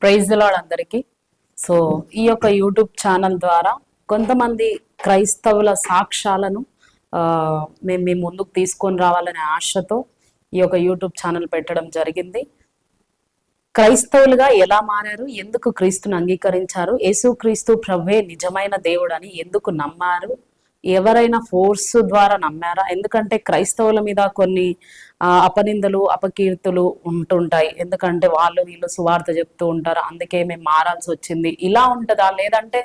Praise the lord అందరికీ. So ఈ యొక్క యూట్యూబ్ ఛానల్ ద్వారా కొంతమంది క్రైస్తవుల సాక్ష్యాలను మేము మీ ముందుకు తీసుకొని రావాలనే ఆశతో ఈ యొక్క యూట్యూబ్ ఛానల్ పెట్టడం జరిగింది. క్రైస్తవులుగా ఎలా మారారు, ఎందుకు క్రీస్తుని అంగీకరించారు, యేసుక్రీస్తు ప్రభువే నిజమైన దేవుడు అని ఎందుకు నమ్మారు, ఎవరైనా ఫోర్స్ ద్వారా నమ్మారా? ఎందుకంటే క్రైస్తవుల మీద కొన్ని అపనిందలు అపకీర్తులు ఉంటుంటాయి. ఎందుకంటే వాళ్ళు వీళ్ళు సువార్త చెప్తూ ఉంటారు, అందుకే మేము మారాల్సి వచ్చింది, ఇలా ఉంటుందా? లేదంటే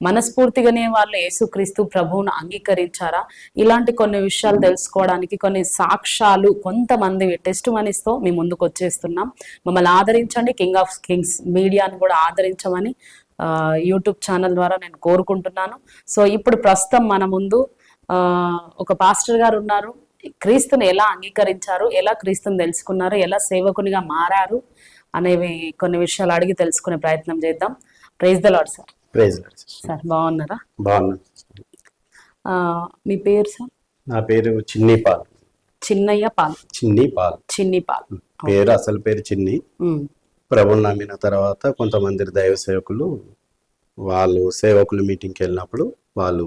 మనస్ఫూర్తిగానే వాళ్ళు యేసుక్రీస్తు ప్రభువును అంగీకరించారా? ఇలాంటి కొన్ని విషయాలు తెలుసుకోవడానికి కొన్ని సాక్ష్యాలు కొంతమంది టెస్ట్ మనీస్తో మీ ముందుకు వచ్చేస్తున్నాం. మమ్మల్ని ఆదరించండి, కింగ్ ఆఫ్ కింగ్స్ మీడియాని కూడా ఆదరించమని యూట్యూబ్ ఛానల్ ద్వారా నేను కోరుకుంటున్నాను. సో ఇప్పుడు ప్రస్తుతం మన ముందు ఒక పాస్టర్ గారు ఉన్నారు. క్రీస్తుని ఎలా అంగీకరించారు, ఎలా క్రీస్తుని తెలుసుకున్నారు, ఎలా సేవకునిగా మారారు అనేవి కొన్ని విషయాలు అడిగి తెలుసుకునే ప్రయత్నం చేద్దాం. Praise the Lord sir. Praise the Lord sir. బాగున్నారా? బాగున్నాను. మీ పేరు సార్? నా పేరు చిన్నిపాల్. చిన్నయ్య పాల్. చిన్నిపాల్. చిన్నిపాల్ పేరు, అసలు పేరు చిన్ని. ప్రభువుని నమ్మిన తర్వాత కొంతమంది దైవ సేవకులు వాళ్ళు సేవకులు మీటింగ్కి వెళ్ళినప్పుడు వాళ్ళు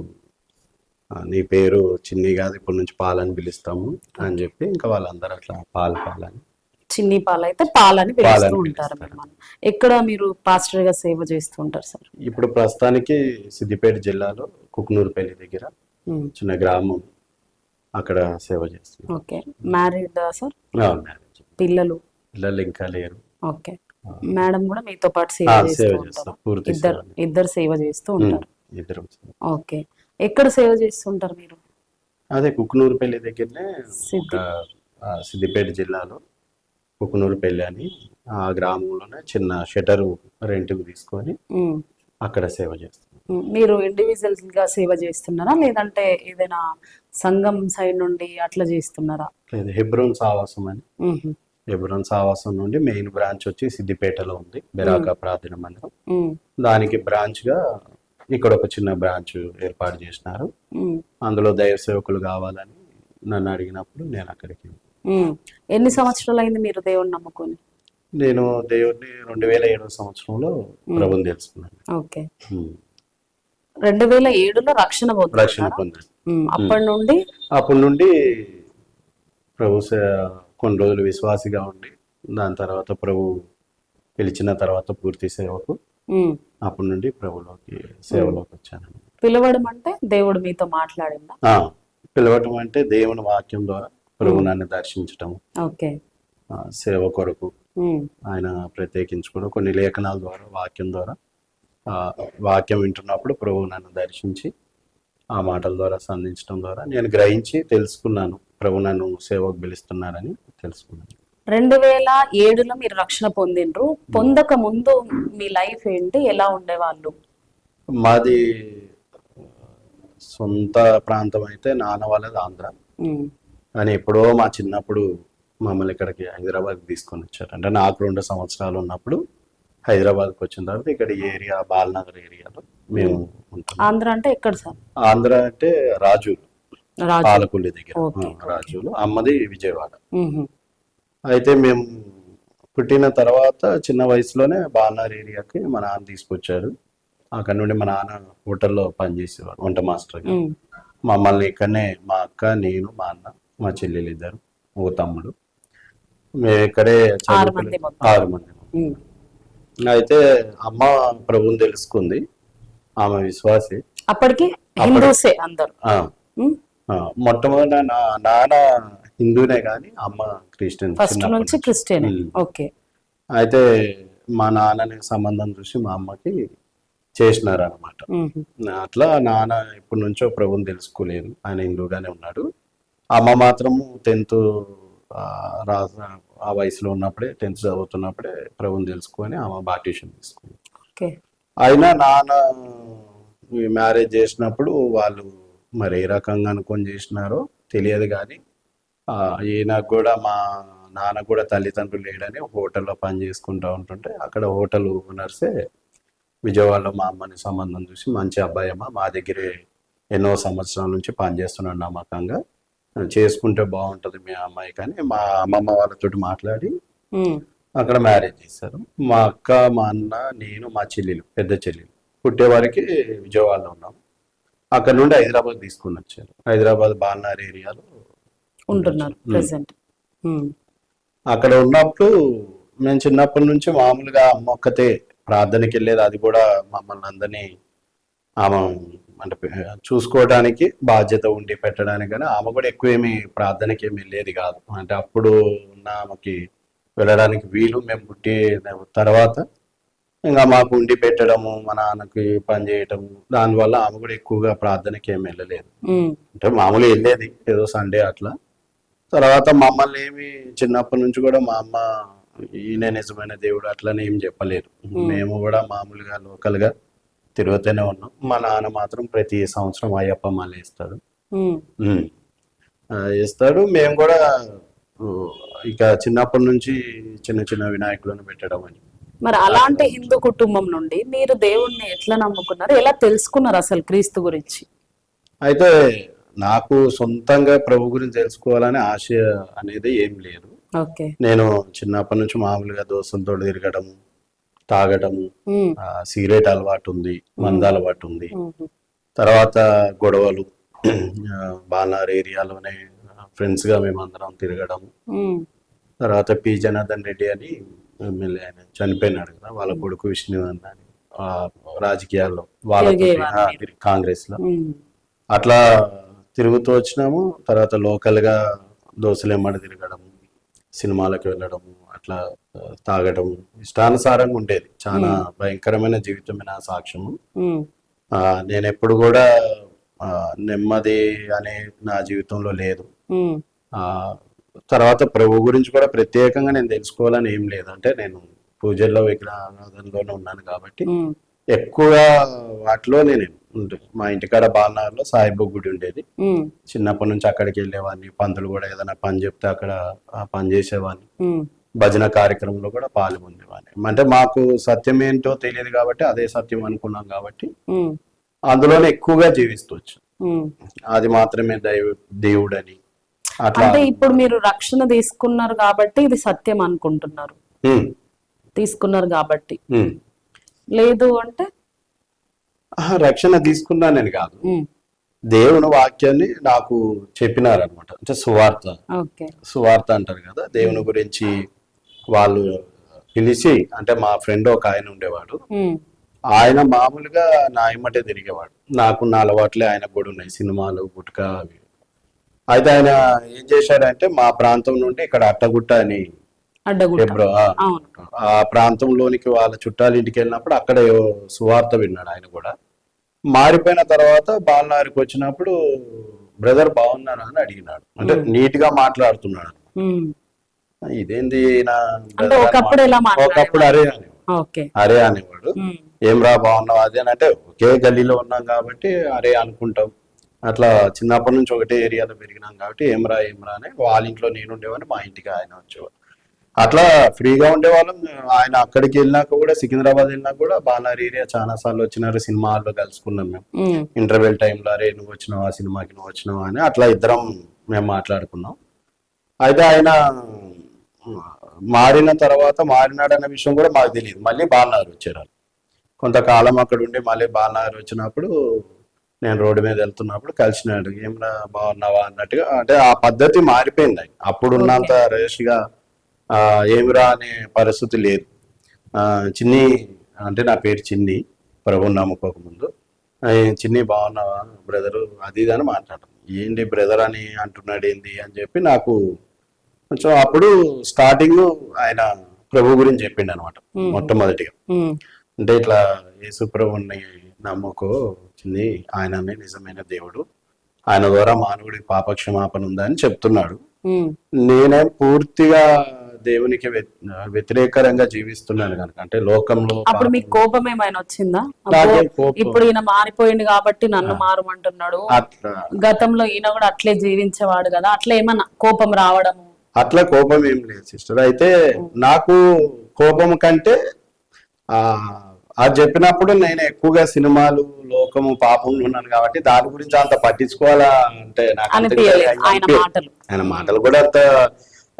నీ పేరు చిన్ని కాదు, ఇప్పటి నుంచి పాలని పిలుస్తాము అని చెప్పి ఇంకా వాళ్ళందరూ అట్లా పాలని చిన్ని పాలు అయితే పాలని పిలుస్తూ ఉంటారు. ఎక్కడ మీరు పాస్టర్ గా సేవ చేస్తూ ఉంటారు సార్? ఇప్పుడు ప్రస్తుతానికి సిద్దిపేట జిల్లాలో కుకునూరుపల్లి దగ్గర చిన్న గ్రామం, అక్కడ సేవ చేస్తున్నాం. ఓకే. Married sir? మ్యారేజ్. పిల్లలు ఇంకా లేరు. ఓకే. మేడం కూడా మీతో పాటు సేవ చేస్తారు? ఇద్దరు సేవ చేస్తూ ఉంటారు. ఓకే. ఎక్కడ సేవ చేస్తుంటారు మీరు? అదే కుకునూరుపల్లి దగ్గరనే, సిద్దిపేట జిల్లాలో కుకునూరుపల్లి అని ఆ గ్రామంలోనే చిన్న షెటర్ రెంట్కి తీసుకొని అక్కడ సేవ చేస్తాం. మీరు ఇండివిజువల్ గా సేవ చేస్తున్నారా, లేదంటే ఏదైనా సంఘం సైడ్ నుండి అట్లా చేస్తున్నారా? లేదు, హెబ్రోన్ సావాసం అని. హెబ్రోన్ సావాసం నుండి మెయిన్ బ్రాంచ్ వచ్చి సిద్దిపేటలో ఉంది, బెరాకా ప్రార్థన మందిరం. దానికి బ్రాంచ్ గా ఇక్కడ ఒక చిన్న బ్రాంచ్ ఏర్పాటు చేసినారు. అందులో దైవ సేవకులు కావాలని నన్ను అడిగినప్పుడు నేను అక్కడికి. ఎన్ని సంవత్సరాలు అయింది మీరు దేవుడిని నమ్ముకొని? నేను దేవుడిని 2007 సంవత్సరంలో ప్రభుని తెలుసుకున్నాను. ఓకే. 2007లో రక్షణ పొందాను. అప్పటి నుండి ప్రభు కొన్ని రోజులు విశ్వాసిగా ఉండి, దాని తర్వాత ప్రభు పిలిచిన తర్వాత పూర్తి సేవకు, అప్పటి నుండి ప్రభులోకి సేవలోకి వచ్చాను. పిలవడం అంటే దేవుడు మీతో మాట్లాడిందా? పిలవడం అంటే దేవుని వాక్యం ద్వారా ప్రభు నన్ను దర్శించటం, సేవ కొరకు ఆయన ప్రత్యేకించుకోవడం, కొన్ని లేఖనాల ద్వారా వాక్యం ద్వారా వాక్యం వింటున్నప్పుడు ప్రభు నన్ను దర్శించి ఆ మాటల ద్వారా సంధించడం ద్వారా నేను గ్రహించి తెలుసుకున్నాను, ప్రభు నన్ను సేవకు పిలుస్తున్నారని తెలుసుకున్నాను. 2007లో మీరు రక్షణ పొందిండ్రు. పొందక ముందు మీ లైఫ్ ఏంటి, ఎలా ఉండేవాళ్ళు? మాది సొంత ప్రాంతం అయితే నాన్న వాళ్ళది ఆంధ్ర, కానీ ఎప్పుడో మా చిన్నప్పుడు మమ్మల్ని ఇక్కడికి హైదరాబాద్కి తీసుకొని వచ్చారు. అంటే నాకు 2 సంవత్సరాలు ఉన్నప్పుడు హైదరాబాద్కి వచ్చిన తర్వాత ఇక్కడ ఏరియా బాలనగర్ ఏరియాలో మేము ఉంటాం. ఆంధ్ర అంటే ఎక్కడ సార్? ఆంధ్ర అంటే రాజూలు, పాలకుల్లి దగ్గర రాజూలు. అమ్మది విజయవాడ. అయితే మేము పుట్టిన తర్వాత చిన్న వయసులోనే బాలనగర్ ఏరియాకి మా నాన్న తీసుకొచ్చారు. అక్కడ నుండి మా నాన్న హోటల్లో పనిచేసేవాడు, వంట మాస్టర్. మమ్మల్ని ఇక్కడనే మా అక్క, నేను, మా అన్న, మా చెల్లెలు ఇద్దరు, ఓ తమ్ముడు, మేము ఇక్కడే 6 మంది. అయితే అమ్మ ప్రభుని తెలుసుకుంది, ఆమె విశ్వాసి. అప్పటికి హిందూసే అందరూ. మొట్టమొదట నాన్న హిందూనే కానీ అమ్మ క్రిస్టియన్, ఫస్ట్ నుంచి క్రిస్టియన్. ఓకే. అయితే మా నాన్నని సంబంధం చూసి మా అమ్మకి చేసినారు అనమాట. అట్లా నాన్న ఇప్పటి నుంచో ప్రభుని తెలుసుకోలేదు, ఆయన హిందూగానే ఉన్నాడు. అమ్మ మాత్రము 10th ఆ వయసులో ఉన్నప్పుడే, 10th చదువుతున్నప్పుడే ప్రభుని తెలుసుకొని ఆమె బాప్టిజం తీసుకుంది. అయినా నాన్న మ్యారేజ్ చేసినప్పుడు వాళ్ళు మరి ఏ రకంగా అనుకొని చేసినారో తెలియదు, కానీ ఈయనకు కూడా, మా నాన్న కూడా తల్లిదండ్రులు లేడని హోటల్లో పని చేసుకుంటూ ఉంటుంటే అక్కడ హోటల్ ఓనర్సే విజయవాడలో మా అమ్మని సంబంధం చూసి, మంచి అబ్బాయి అమ్మ, మా దగ్గరే ఎన్నో సంవత్సరాల నుంచి పనిచేస్తున్నాడు, నమ్మకంగా చేసుకుంటే బాగుంటుంది మీ అమ్మాయి, కానీ మా అమ్మమ్మ వాళ్ళతో మాట్లాడి అక్కడ మ్యారేజ్ చేశారు. మా అక్క, మా అన్న, నేను, మా చెల్లెలు, పెద్ద చెల్లెలు పుట్టేవారికి విజయవాడలో ఉన్నాం. అక్కడ నుండి హైదరాబాద్ తీసుకుని వచ్చారు. హైదరాబాద్ బాలనార్ ఏరియాలో ఉంటున్నారు ప్రెసెంట్. అక్కడ ఉన్నప్పుడు మేము చిన్నప్పటి నుంచి మామూలుగా అమ్మ ఒక్కతే ప్రార్థనకి వెళ్ళేది. అది కూడా మమ్మల్ని అందరినీ ఆమె అంటే చూసుకోవడానికి బాధ్యత ఉండి పెట్టడానికి, కానీ ఆమె కూడా ఎక్కువ ఏమి ప్రార్థనకి ఏమి వెళ్ళేది కాదు. అంటే అప్పుడు ఉన్న ఆమెకి వెళ్ళడానికి వీలు. మేము పుట్టి తర్వాత ఇంకా మాకు ఉండి పెట్టడము, మా నాన్నకి పని చేయటము, దానివల్ల ఆమె కూడా ఎక్కువగా ప్రార్థనకి ఏమి వెళ్ళలేదు. అంటే మామూలు వెళ్ళేది ఏదో సండే అట్లా. తర్వాత మమ్మల్ని ఏమి చిన్నప్పటి నుంచి కూడా మా అమ్మ ఈయన నిజమైన దేవుడు అట్లనే ఏం చెప్పలేదు. మేము కూడా మామూలుగా లోకల్ గా తిరుగుతూనే ఉన్నాం. మా నాన్న మాత్రం ప్రతి సంవత్సరం అయ్యప్ప మాల వేస్తాడు. వేస్తాడు. మేము కూడా ఇక చిన్నప్పటి నుంచి చిన్న చిన్న వినాయకులను పెట్టడం అని. మరి అలాంటి హిందూ కుటుంబం నుండి మీరు దేవుణ్ణి ఎట్లా నమ్ముకున్నారు, ఎలా తెలుసుకున్నారు అసలు క్రీస్తు గురించి? అయితే నాకు సొంతంగా ప్రభు గురించి తెలుసుకోవాలని ఆశ అనేది ఏం లేదు. నేను చిన్నప్పటి నుంచి మామూలుగా దోస్తులతో తిరగడము, తాగడము, సిగరెట్ అలవాటు ఉంది, మంద అలవాటు ఉంది. తర్వాత గొడవలు, బాలనార్ ఏరియాలోనే ఫ్రెండ్స్ గా మేము అందరం తిరగడము. తర్వాత పి జనార్దన్ రెడ్డి అని ఎమ్మెల్యే, ఆయన చనిపోయినాడు కదా, వాళ్ళ కొడుకు విష్ణువర్ధన్ అని రాజకీయాల్లో వాళ్ళతో కాంగ్రెస్ లో అట్లా తిరుగుతూ వచ్చినాము. తర్వాత లోకల్ గా దోశలెమ్మడి తిరగడము, సినిమాలకు వెళ్ళడము, అట్లా తాగడము ఇష్టానుసారంగా ఉండేది. చాలా భయంకరమైన జీవితమే నా సాక్ష్యము. నేను ఎప్పుడు కూడా నెమ్మది అనే నా జీవితంలో లేదు. తర్వాత ప్రభు గురించి కూడా ప్రత్యేకంగా నేను తెలుసుకోవాలని ఏం లేదు. అంటే నేను పూజల్లో విగ్రహారాధనలోనే ఉన్నాను కాబట్టి ఎక్కువగా వాటిలో నేను మా ఇంటికాడ బాలనార్లో సాయిబాబా గుడి ఉండేది. చిన్నప్పటి నుంచి అక్కడికి వెళ్ళేవాడిని. పంతులు కూడా ఏదైనా పని చెప్తే అక్కడ పని చేసేవాడిని. భజన కార్యక్రమంలో కూడా పాల్గొనేవాడిని. అంటే మాకు సత్యం ఏంటో తెలియదు కాబట్టి అదే సత్యం అనుకున్నాం కాబట్టి అందులోనే ఎక్కువగా జీవిస్తూ వచ్చాం. అది మాత్రమే దేవుడని అట్లా. అంటే ఇప్పుడు మీరు రక్షణ తీసుకున్నారు కాబట్టి ఇది సత్యం అనుకుంటున్నారు, తీసుకున్నారు కాబట్టి. లేదు అంటే రక్షణ తీసుకున్నానని కాదు, దేవుని వాక్యాన్ని నాకు చెప్పినారనమాట. అంటే సువార్త అంటారు కదా, దేవుని గురించి వాళ్ళు పిలిచి. అంటే మా ఫ్రెండ్ ఒక ఆయన ఉండేవాడు, ఆయన మామూలుగా నా ఇమ్మటే తిరిగేవాడు. నాకున్న అలవాట్లే ఆయనకు కూడా ఉన్నాయి, సినిమాలు, గుట్కా అవి. అయితే ఆయన ఏం చేశాడంటే మా ప్రాంతం నుండి ఇక్కడ అట్టగుట్ట అని ఆ ప్రాంతంలోనికి వాళ్ళ చుట్టాల ఇంటికి వెళ్ళినప్పుడు అక్కడ సువార్త విన్నాడు. ఆయన కూడా మారిపోయిన తర్వాత బాలనారికి వచ్చినప్పుడు బ్రదర్ బాగున్నారా అని అడిగినాడు. అంటే నీట్ గా మాట్లాడుతున్నాడు. ఇదేంది ఒకప్పుడు అరే అనేవాడు. ఏం రా బాగున్నావు అది అని. అంటే ఒకే గల్లీలో ఉన్నాం కాబట్టి అరే అనుకుంటాం. అట్లా చిన్నప్పటి నుంచి ఒకటే ఏరియాలో పెరిగినాం కాబట్టి ఏమ్రా అని వాళ్ళ ఇంట్లో నేను ఉండేవాడిని, మా ఇంటికి ఆయన వచ్చేవాడు. అట్లా ఫ్రీగా ఉండేవాళ్ళం. ఆయన అక్కడికి వెళ్ళినాక కూడా, సికింద్రాబాద్ వెళ్ళినాక కూడా బాలనార్ ఏరియా చాలా సార్లు వచ్చినారు. సినిమా హాల్లో కలుసుకున్నాం మేము. ఇంటర్వెల్ టైంలో అరే నువ్వు వచ్చినావా సినిమాకి, నువ్వు వచ్చినావా అని అట్లా ఇద్దరం మేము మాట్లాడుకున్నాం. అయితే ఆయన మారిన తర్వాత మారినాడన్న విషయం కూడా మాకు తెలియదు. మళ్ళీ బాలనార్ వచ్చారు. కొంతకాలం అక్కడ ఉండి మళ్ళీ బాలనార్ వచ్చినప్పుడు నేను రోడ్డు మీద వెళ్తున్నప్పుడు కలిసినాడు. ఏమన్నా బాగున్నావా అన్నట్టుగా. అంటే ఆ పద్ధతి మారిపోయింది. అప్పుడు ఉన్నంత రేష్గా ఏమిరా అనే పరిస్థితి లేదు. చిన్ని అంటే నా పేరు చిన్ని, ప్రభుని నమ్ముకోకముందు. చిన్ని బాగున్నావా బ్రదరు అది ఇది అని మాట్లాడడం. ఏంటి బ్రదర్ అని అంటున్నాడు ఏంది అని చెప్పి నాకు కొంచెం అప్పుడు స్టార్టింగ్ ఆయన ప్రభు గురించి చెప్పిండు అనమాట మొట్టమొదటిగా. అంటే ఇట్లా యేసు ప్రభుని నమ్ముకో చిన్ని, ఆయననే నిజమైన దేవుడు, ఆయన ద్వారా మానవుడికి పాపక్షమాపణ ఉందని చెప్తున్నాడు. నేనేం పూర్తిగా దేవునికి వ్యతిరేకంగా జీవిస్తున్నాను కనుక, అంటే లోకంలో. అప్పుడు మీకు కోపం ఏమైనా వచ్చిందా? ఇప్పుడు ఈయన మారిపోయింది కాబట్టి నన్ను మారమంటున్నాడు, గతంలో ఈయన కూడా అట్లే జీవించేవాడు కదా, అట్లా ఏమన్నా కోపం రావడము? అట్లా కోపం ఏం లేదు సిస్టర్. అయితే నాకు కోపం కంటే అది చెప్పినప్పుడు నేను ఎక్కువగా సినిమాలు, లోకము, పాపంలో ఉన్నాను కాబట్టి దాని గురించి అంత పట్టించుకోవాలా అంటే నాకు ఆయన మాటలు కూడా అంత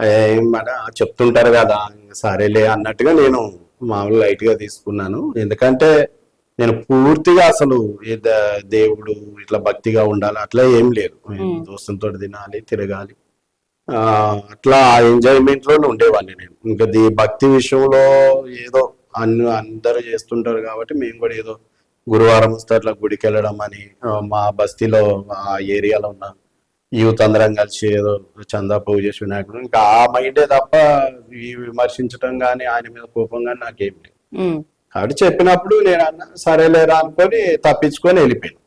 ఏమట చెప్తుంటారు కదా సరేలే అన్నట్టుగా నేను మామూలు లైట్ గా తీసుకున్నాను. ఎందుకంటే నేను పూర్తిగా అసలు దేవుడు ఇట్లా భక్తిగా ఉండాలి అట్లా ఏం లేదు. దోస్తులతో తినాలి, తిరగాలి, ఆ అట్లా ఆ ఎంజాయ్మెంట్ లోనే ఉండేవాడిని నేను. ఇంకా భక్తి విషయంలో ఏదో అందరూ చేస్తుంటారు కాబట్టి మేము కూడా ఏదో గురువారం వస్తే అట్లా గుడికి వెళ్ళడం అని, మా బస్తీలో ఆ ఏరియాలో ఉన్న యూత్ అందరం కలిసి ఏదో చందా పూజ చేసి వినాయకుడు, ఇంకా ఆ మైండే తప్ప ఈ విమర్శించడం కానీ ఆయన మీద కోపం కానీ నాకేం లేదు. కాబట్టి చెప్పినప్పుడు నేను అన్న సరేలేరా అనుకొని తప్పించుకొని వెళ్ళిపోయాను.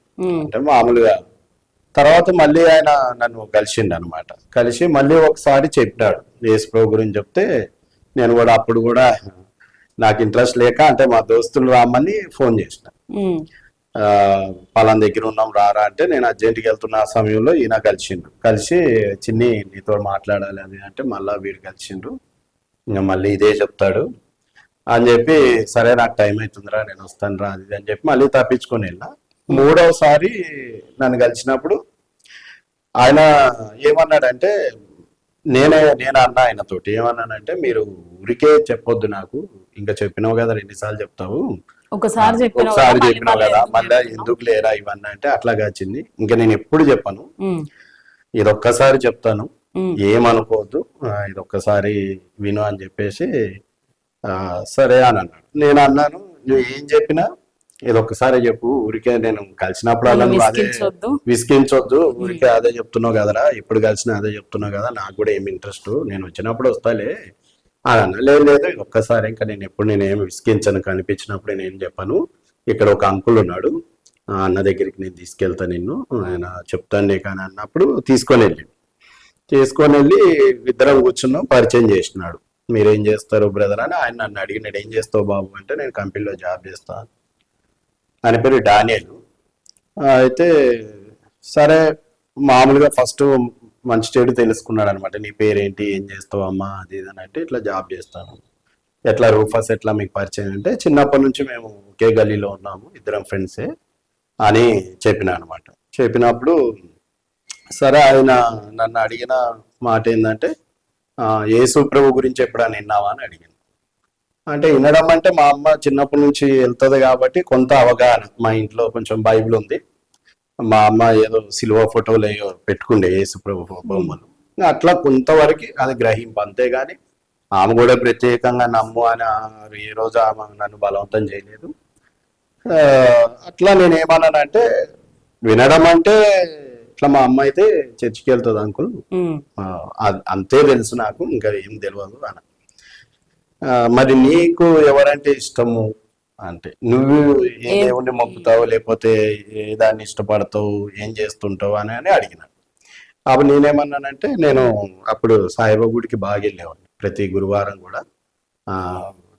అంటే మామూలుగా తర్వాత మళ్ళీ ఆయన నన్ను కలిసిండు అనమాట. కలిసి మళ్ళీ ఒకసారి చెప్పినాడు యేసు ప్రభు గురించి. చెప్తే నేను కూడా అప్పుడు కూడా నాకు ఇంట్రెస్ట్ లేక అంటే మా దోస్తులు రామని ఫోన్ చేసిన, పలానా దగ్గర ఉన్నాం రారా అంటే, నేను అర్జెంట్కి వెళ్తున్న ఆ సమయంలో ఈయన కలిసిండు. కలిసి చిన్ని నీతో మాట్లాడాలి అది అంటే మళ్ళా వీడు కలిసిండు, ఇంకా మళ్ళీ ఇదే చెప్తాడు అని చెప్పి సరే నాకు టైం అవుతుందిరా నేను వస్తాను రా అది అని చెప్పి మళ్ళీ తప్పించుకొని వెళ్ళా. మూడవసారి నన్ను కలిసినప్పుడు ఆయన ఏమన్నాడంటే, నేను అన్నా ఆయనతోటి ఏమన్నానంటే, మీరు ఊరికే చెప్పొద్దు నాకు, ఇంకా చెప్పినావు కదా ఎన్నిసార్లు చెప్తావు, ఒకసారి చెప్పినావు కదా మళ్ళీ ఎందుకు లేరా ఇవన్నీ అంటే, అట్లాగా వచ్చింది ఇంకా నేను ఎప్పుడు చెప్పను, ఇదొక్కసారి చెప్తాను ఏమనుకోవద్దు, ఇదొక్కసారి విను అని చెప్పేసి సరే అని అన్నాడు. నేను అన్నాను నువ్వు ఏం చెప్పినా ఇదొక్కసారి చెప్పు, ఊరికే నేను కలిసినప్పుడు అలా అదే విసికించొద్దు, ఊరికే అదే చెప్తున్నావు కదరా, ఇప్పుడు కలిసిన అదే చెప్తున్నావు కదా, నాకు కూడా ఏమి ఇంట్రెస్ట్, నేను వచ్చినప్పుడు వస్తాలే అని అన్న. లేదు ఒక్కసారి, ఇంకా నేను ఎప్పుడు నేనేమి విసికించను, కనిపించినప్పుడు నేనేం చెప్పను, ఇక్కడ ఒక అంకుల్ ఉన్నాడు అన్న దగ్గరికి నేను తీసుకెళ్తా నిన్ను, ఆయన చెప్తాను నీకు అని అన్నప్పుడు తీసుకొని వెళ్ళి ఇద్దరం కూర్చున్నాం, పరిచయం చేసినాడు. మీరేం చేస్తారు బ్రదర్ అని. ఆయన నన్ను అడిగినాడు ఏం చేస్తావు బాబు అంటే, నేను కంపెనీలో జాబ్ చేస్తాను. ఆయన పేరు డానియల్. అయితే సరే మామూలుగా ఫస్ట్ మంచి చెడు తెలుసుకున్నాడు అనమాట. నీ పేరేంటి, ఏం చేస్తావు అమ్మా అది ఇది అని అంటే, ఇట్లా జాబ్ చేస్తాను. ఎట్లా రూఫస్ ఎట్లా మీకు పరిచయం అంటే, చిన్నప్పటి నుంచి మేము ఒకే గల్లీలో ఉన్నాము, ఇద్దరం ఫ్రెండ్సే అని చెప్పిన అనమాట. చెప్పినప్పుడు సరే ఆయన నన్ను అడిగిన మాట ఏంటంటే, యేసు ప్రభు గురించి ఎప్పుడైనా విన్నావా అని అడిగింది. అంటే వినడం అంటే మా అమ్మ చిన్నప్పటి నుంచి వెళ్తుంది కాబట్టి కొంత అవగాహన, మా ఇంట్లో కొంచెం బైబిల్ ఉంది, మా అమ్మ ఏదో సిలువ ఫోటోలు ఏదో పెట్టుకుండే యేసు ప్రభు బొమ్మలు, అట్లా కొంతవరకు అది గ్రహింపు, అంతేగాని ఆమె కూడా ప్రత్యేకంగా నమ్ము అని ఏ రోజు ఆమె నన్ను బలవంతం చేయలేదు. అట్లా నేను ఏమన్నానంటే, వినడం అంటే ఇట్లా మా అమ్మ అయితే చర్చికి వెళ్తుంది అంకుల్, అంతే తెలుసు నాకు, ఇంకా ఏం తెలియదు అని. మరి నీకు ఎవరంటే ఇష్టము అంటే, నువ్వు ఏ దేవుణ్ణి మొక్కుతావు లేకపోతే ఏ దాన్ని ఇష్టపడతావు, ఏం చేస్తుంటావు అని అడిగినాడు. అప్పుడు నేనేమన్నానంటే, నేను అప్పుడు సాయిబాబా గుడికి బాగా వెళ్ళేవాడిని, ప్రతి గురువారం కూడా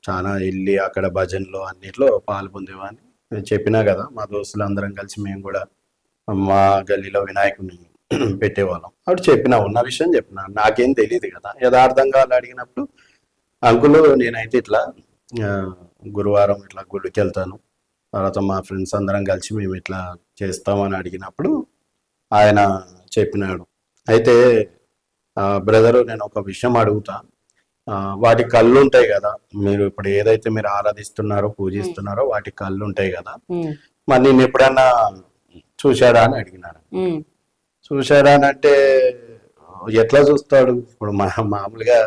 చాలా వెళ్ళి అక్కడ భజనలో అన్నిట్లో పాలు పొందేవాడిని. చెప్పినా కదా మా దోస్తులు అందరం కలిసి మేము కూడా మా గల్లీలో వినాయకుడిని పెట్టేవాళ్ళం. అప్పుడు ఉన్న విషయం చెప్పిన, నాకేం తెలియదు కదా, యథార్థంగా వాళ్ళు అడిగినప్పుడు అంకులు నేనైతే ఇట్లా గురువారం ఇట్లా గుడికి వెళ్తాను, తర్వాత మా ఫ్రెండ్స్ అందరం కలిసి మేము ఇట్లా చేస్తామని అడిగినప్పుడు ఆయన చెప్పినాడు, అయితే బ్రదరు నేను ఒక విషయం అడుగుతా, వాటి కళ్ళు ఉంటాయి కదా, మీరు ఇప్పుడు ఏదైతే మీరు ఆరాధిస్తున్నారో పూజిస్తున్నారో వాటి కళ్ళు ఉంటాయి కదా, మరి నేను ఎప్పుడన్నా చూశాడా అని అడిగినాడు. చూశాడా అని అంటే, ఎట్లా చూస్తాడు, ఇప్పుడు మామూలుగా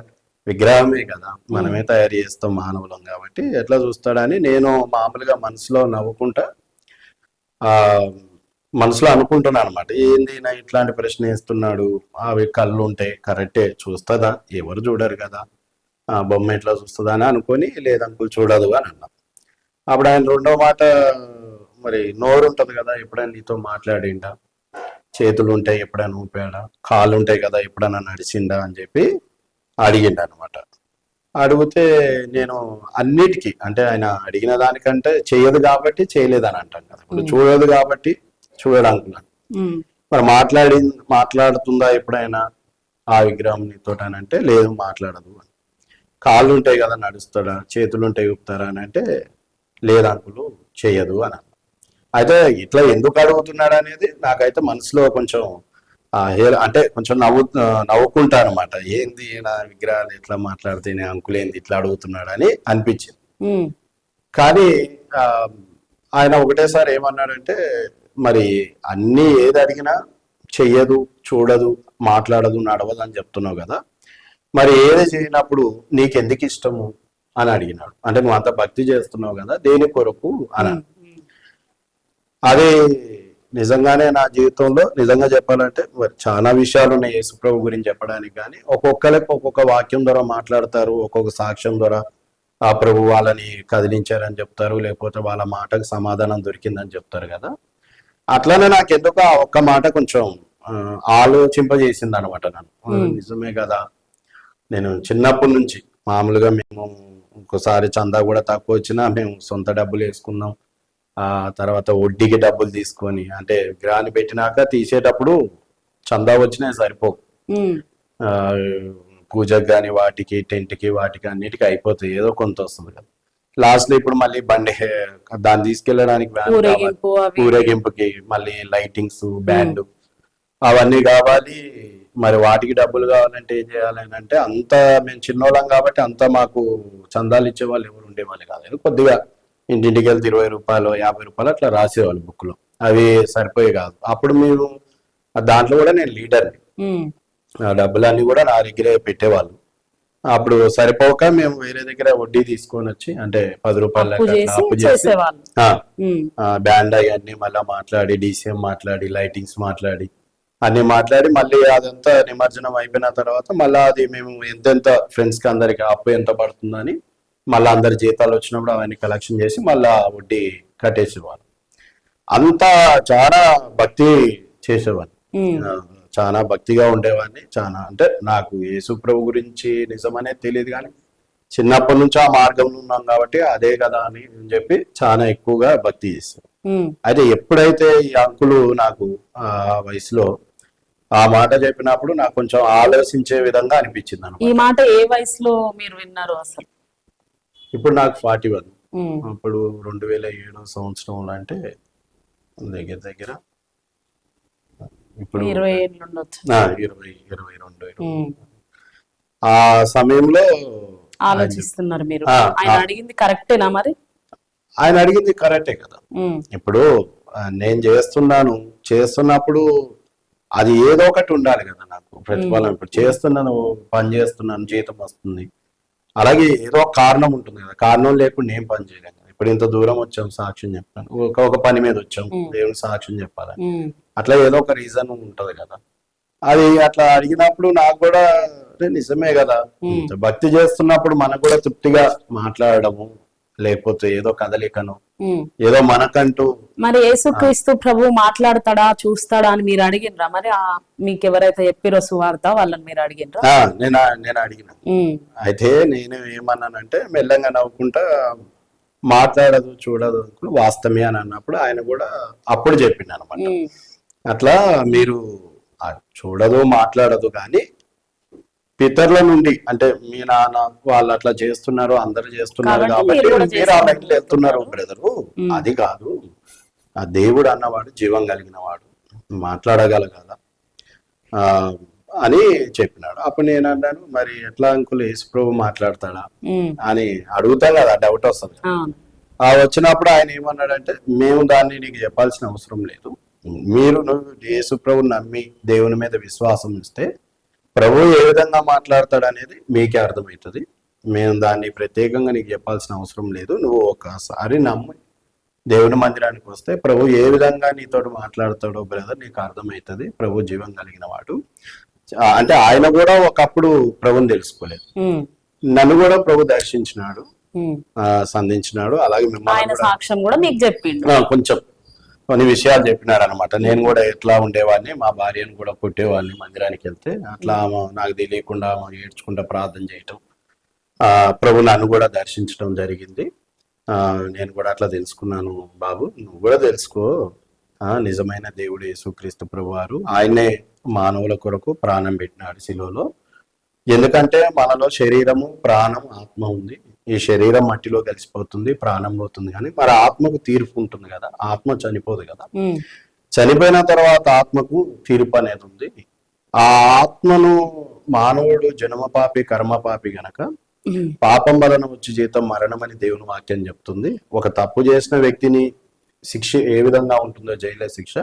విగ్రహమే కదా, మనమే తయారు చేస్తాం మానవులం కాబట్టి ఎట్లా చూస్తాడని నేను మామూలుగా మనసులో నవ్వుకుంటా మనసులో అనుకుంటున్నాను అనమాట. ఏంది నా ఇట్లాంటి ప్రశ్న వేస్తున్నాడు, అవి కళ్ళు ఉంటాయి కరెక్టే, చూస్తుందా, ఎవరు చూడరు కదా, బొమ్మ ఎట్లా చూస్తుందా అని అనుకొని, లేదంకులు చూడదు అని అన్నా. అప్పుడు ఆయన రెండో మాట, మరి నోరు ఉంటుంది కదా, ఎప్పుడైనా నీతో మాట్లాడిండా, చేతులు ఉంటాయి ఎప్పుడైనా ఊపాడా, కాళ్ళు ఉంటాయి కదా ఎప్పుడైనా నడిచిండా అని చెప్పి అడిగిండు అనమాట. అడిగితే నేను అన్నిటికీ అంటే, ఆయన అడిగిన దానికంటే చేయదు కాబట్టి చేయలేదని అంటాను కదా, ఇప్పుడు చూడదు కాబట్టి చూడడానికి మరి మాట్లాడుతుందా ఎప్పుడైనా ఆ విగ్రహం నీతో అని అంటే, లేదు మాట్లాడదు అని. కాళ్ళు ఉంటాయి కదా నడుస్తాడా, చేతులు ఉంటాయి ఊపుతారా అని అంటే, లేదంకులు చేయదు అని అన్న. అయితే ఇట్లా ఎందుకు అడుగుతున్నాడు అనేది నాకైతే మనసులో కొంచెం అంటే కొంచెం నవ్వుకుంటా అనమాట. ఏంది నా విగ్రహాలు ఎట్లా మాట్లాడితే అంకుల్ ఏంది ఇట్లా అడుగుతున్నాడు అని అనిపించింది. కానీ ఆయన ఒకటేసారి ఏమన్నాడంటే, మరి అన్ని ఏది అడిగినా చెయ్యదు, చూడదు, మాట్లాడదు, నడవదు అని చెప్తున్నావు కదా, మరి ఏది చేయనప్పుడు నీకెందుకు ఇష్టము అని అడిగినాడు. అంటే నువ్వు అంత భక్తి చేస్తున్నావు కదా, దేని కొరకు అని. అది నిజంగానే నా జీవితంలో నిజంగా చెప్పాలంటే చాలా విషయాలు ఉన్నాయి యేసుప్రభు గురించి చెప్పడానికి. కానీ ఒక్కొక్కరికి ఒక్కొక్క వాక్యం ద్వారా మాట్లాడతారు, ఒక్కొక్క సాక్ష్యం ద్వారా ఆ ప్రభు వాళ్ళని కదిలించారని చెప్తారు, లేకపోతే వాళ్ళ మాటకు సమాధానం దొరికిందని చెప్తారు కదా. అట్లానే నాకు ఎందుకు ఆ ఒక్క మాట కొంచెం ఆలోచింపజేసింది అనమాట నన్ను. నిజమే కదా, నేను చిన్నప్పటి నుంచి మామూలుగా మేము ఇంకోసారి చందా కూడా తక్కువ వచ్చినా మేము సొంత డబ్బులు వేసుకున్నాం. ఆ తర్వాత వడ్డీకి డబ్బులు తీసుకొని, అంటే విగ్రహాన్ని పెట్టినాక తీసేటప్పుడు చందా వచ్చినా సరిపోవు, పూజకు కానీ వాటికి టెంట్కి వాటికి అన్నిటికీ అయిపోతాయి, ఏదో కొంత వస్తుంది కదా. లాస్ట్ లో ఇప్పుడు మళ్ళీ బండి దాన్ని తీసుకెళ్ళడానికి ఊరేగింపుకి మళ్ళీ లైటింగ్స్, బ్యాండ్ అవన్నీ కావాలి. మరి వాటికి డబ్బులు కావాలంటే ఏం చేయాలి అంటే, అంత మేము చిన్నోళ్ళం కాబట్టి అంతా మాకు చందాలు ఇచ్చే వాళ్ళు ఎవరు ఉండేవాళ్ళు కాదు. కొద్దిగా ఇంటింటికి వెళ్తే 20 రూపాయలు 50 రూపాయలు అట్లా రాసేవాళ్ళు బుక్ లో, అవి సరిపోయి కాదు. అప్పుడు మీరు దాంట్లో కూడా నేను లీడర్ని, ఆ డబ్బులన్నీ కూడా నా దగ్గరే పెట్టేవాళ్ళు. అప్పుడు సరిపోక మేము వేరే దగ్గర వడ్డీ తీసుకొని వచ్చి, అంటే 10 రూపాయల అప్పు చేసి బ్యాండ్ అవన్నీ మళ్ళీ మాట్లాడి, డీసీఎం మాట్లాడి, లైటింగ్స్ మాట్లాడి అన్ని మాట్లాడి, మళ్ళీ అదంతా నిమజ్జనం అయిపోయిన తర్వాత మళ్ళీ అది మేము ఎంతెంత ఫ్రెండ్స్ కి అందరికి అప్పు ఎంత పడుతుందని మళ్ళీ అందరి జీతాలు వచ్చినప్పుడు అవన్నీ కలెక్షన్ చేసి మళ్ళా వడ్డీ కట్టేసేవాళ్ళు. అంతా చాలా భక్తి చేసేవాళ్ళు, చాలా భక్తిగా ఉండేవాడిని. చాలా అంటే నాకు యేసుప్రభు గురించి నిజమనే తెలియదు, కానీ చిన్నప్పటి నుంచి ఆ మార్గంలో ఉన్నాం కాబట్టి అదే కదా అని చెప్పి చాలా ఎక్కువగా భక్తి చేశాను. అయితే ఎప్పుడైతే ఈ అంకులు నాకు ఆ వయసులో ఆ మాట చెప్పినప్పుడు నాకు కొంచెం ఆలోచించే విధంగా అనిపించింది అన్నమాట. ఈ మాట ఏ వయసులో మీరు విన్నారు అసలు? ఇప్పుడు నాకు 41. అప్పుడు 2007 సంవత్సరంలో, అంటే దగ్గర దగ్గర ఇప్పుడు 20 ఏళ్ళు ఉండొచ్చు. 22 ఆ సమయంలో ఆలోచిస్తున్నారు మీరు. ఆయన అడిగింది కరెక్టేనా మరి? ఆయన అడిగింది కరెక్టే కదా. ఇప్పుడు నేను చేస్తున్నప్పుడు అది ఏదో ఒకటి ఉండాలి కదా నాకు ప్రతిఫలం. ఇప్పుడు చేస్తున్నాను, పని చేస్తున్నాను, జీతం వస్తుంది, అలాగే ఏదో కారణం ఉంటుంది కదా. కారణం లేకుండా ఏం పని చేయలేము. ఇప్పుడు ఇంత దూరం వచ్చాం, సాక్ష్యం చెప్తాను, ఒక పని మీద వచ్చాం, దేవుని సాక్ష్యం చెప్పాలని, అట్లా ఏదో ఒక రీజన్ ఉంటది కదా. అది అట్లా అడిగినప్పుడు నాకు కూడా నిజమే కదా, భక్తి చేస్తున్నప్పుడు మనకు కూడా తృప్తిగా మాట్లాడడము, లేకపోతే ఏదో కదలికను, ఏదో మనకంటూ. మరి యేసుక్రీస్తు ప్రభు మాట్లాడతాడా, చూస్తాడా అని మీరు అడిగినరా? మరి మీకు ఎవరైతే చెప్పిరో సువార్త వాళ్ళని మీరు అడిగినరా? నేను అడిగిన. అయితే నేను ఏమన్నానంటే, మెల్లంగా నవ్వుకుంటా, మాట్లాడదు, చూడదు, వాస్తవమే అని అన్నప్పుడు ఆయన కూడా అప్పుడు చెప్పిండు అనమాట, అట్లా మీరు చూడదు, మాట్లాడదు, కానీ పితరుల నుండి, అంటే మీ నాన్న వాళ్ళు అట్లా చేస్తున్నారు, అందరు చేస్తున్నారు కాబట్టి మీరు ఆ లైన్లో వెళ్తున్నారు బ్రదరు. అది కాదు, ఆ దేవుడు అన్నవాడు జీవం కలిగిన వాడు, మాట్లాడగలగాల అని చెప్పినాడు. అప్పుడు నేను అన్నాను, మరి ఎట్లా అంకుల్ యేసుప్రభు మాట్లాడతాడా అని అడుగుతాం కదా, డౌట్ వస్తుంది. వచ్చినప్పుడు ఆయన ఏమన్నాడంటే, మేము దాన్ని నీకు చెప్పాల్సిన అవసరం లేదు, నువ్వు యేసుప్రభు నమ్మి దేవుని మీద విశ్వాసం ఇస్తే ప్రభు ఏ విధంగా మాట్లాడతాడు అనేది మీకే అర్థమవుతుంది. మేము దాన్ని ప్రత్యేకంగా నీకు చెప్పాల్సిన అవసరం లేదు. నువ్వు ఒకసారి నమ్మి దేవుని మందిరానికి వస్తే ప్రభు ఏ విధంగా నీతో మాట్లాడతాడో బ్రదర్ నీకు అర్థమవుతుంది. ప్రభు జీవం కలిగిన వాడు. అంటే ఆయన కూడా ఒకప్పుడు ప్రభుని తెలుసుకోలేదు, నన్ను కూడా ప్రభు దర్శించినాడు, సంధించినాడు. అలాగే మిమ్మల్ని కొంచెం కొన్ని విషయాలు చెప్పినారు అనమాట. నేను కూడా ఎట్లా ఉండేవాడిని, మా భార్యను కూడా కొట్టేవాడిని మందిరానికి వెళ్తే, అట్లా నాకు తెలియకుండా ఏడ్చుకుంటా ప్రార్థన చేయటం, ప్రభు నన్ను కూడా దర్శించడం జరిగింది. నేను కూడా అట్లా తెలుసుకున్నాను. బాబు నువ్వు కూడా తెలుసుకో, నిజమైన దేవుడు యేసుక్రీస్తు ప్రభు వారు, ఆయనే మానవుల కొరకు ప్రాణం పెట్టినాడు శిలువలో. ఎందుకంటే మనలో శరీరము, ప్రాణం, ఆత్మ ఉంది. ఈ శరీరం మట్టిలో కలిసిపోతుంది, ప్రాణం పోతుంది, కానీ మరి ఆత్మకు తీర్పు ఉంటుంది కదా, ఆత్మ చనిపోదు కదా. చనిపోయిన తర్వాత ఆత్మకు తీర్పు అనేది ఉంది. ఆ ఆత్మను మానవుడు జన్మపాపి కర్మపాపి గనక పాపం వలన వచ్చి జీతం మరణమని దేవుని వాక్యం చెప్తుంది. ఒక తప్పు చేసిన వ్యక్తిని శిక్ష ఏ విధంగా ఉంటుందో జైలు శిక్ష,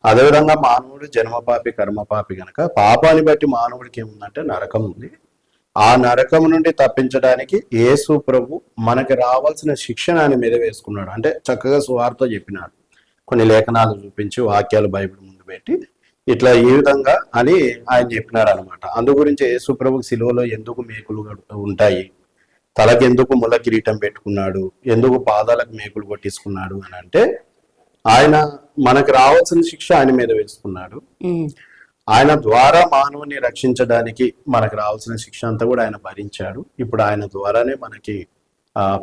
అదేవిధంగా మానవుడు జన్మపాపి కర్మపాపి గనక పాపాన్ని బట్టి మానవుడికి ఏముందంటే నరకం ఉంది. ఆ నరకం నుండి తప్పించడానికి యేసు ప్రభు మనకి రావాల్సిన శిక్షను ఆయన మీద వేసుకున్నాడు. అంటే చక్కగా సువార్త చెప్పినాడు, కొన్ని లేఖనాలు చూపించి వాక్యాలు బైబిల్ ముందు పెట్టి ఇట్లా ఈ విధంగా అని ఆయన చెప్పినాడు అనమాట. అందు గురించి యేసు ప్రభు శిలువలో ఎందుకు మేకులు ఉంటాయి, తలకి ఎందుకు ముళ్ళ కిరీటం పెట్టుకున్నాడు, ఎందుకు పాదాలకు మేకులు కొట్టించుకున్నాడు అని అంటే ఆయన మనకు రావాల్సిన శిక్ష ఆయన మీద వేసుకున్నాడు. ఆయన ద్వారా మానవుని రక్షించడానికి మనకు రావాల్సిన శిక్ష అంతా కూడా ఆయన భరించాడు. ఇప్పుడు ఆయన ద్వారానే మనకి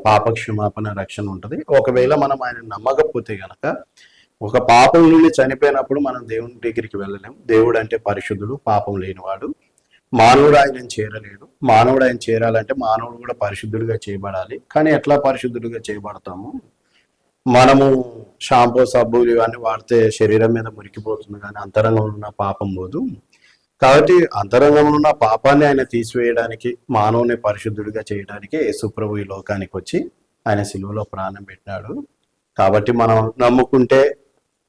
పాప క్షమాపణ రక్షణ ఉంటుంది. ఒకవేళ మనం ఆయన నమ్మకపోతే గనక ఒక పాపం నుండి చనిపోయినప్పుడు మనం దేవుని దగ్గరికి వెళ్ళలేము. దేవుడు అంటే పరిశుద్ధుడు, పాపం లేనివాడు. మానవుడు ఆయన చేరలేడు. మానవుడు ఆయన చేరాలంటే మానవుడు కూడా పరిశుద్ధుడిగా చేయబడాలి. కానీ ఎట్లా పరిశుద్ధుడిగా చేయబడతాము? మనము షాంపూ సబ్బులు ఇవన్నీ వాడితే శరీరం మీద మురికిపోతుంది, కానీ అంతరంగంలో ఉన్న పాపం పోదు. కాబట్టి అంతరంగంలో ఉన్న పాపాన్ని ఆయన తీసివేయడానికి, మానవుని పరిశుద్ధుడిగా చేయడానికి యేసు ప్రభు ఈ లోకానికి వచ్చి ఆయన సిలువలో ప్రాణం పెట్టినాడు. కాబట్టి మనం నమ్ముకుంటే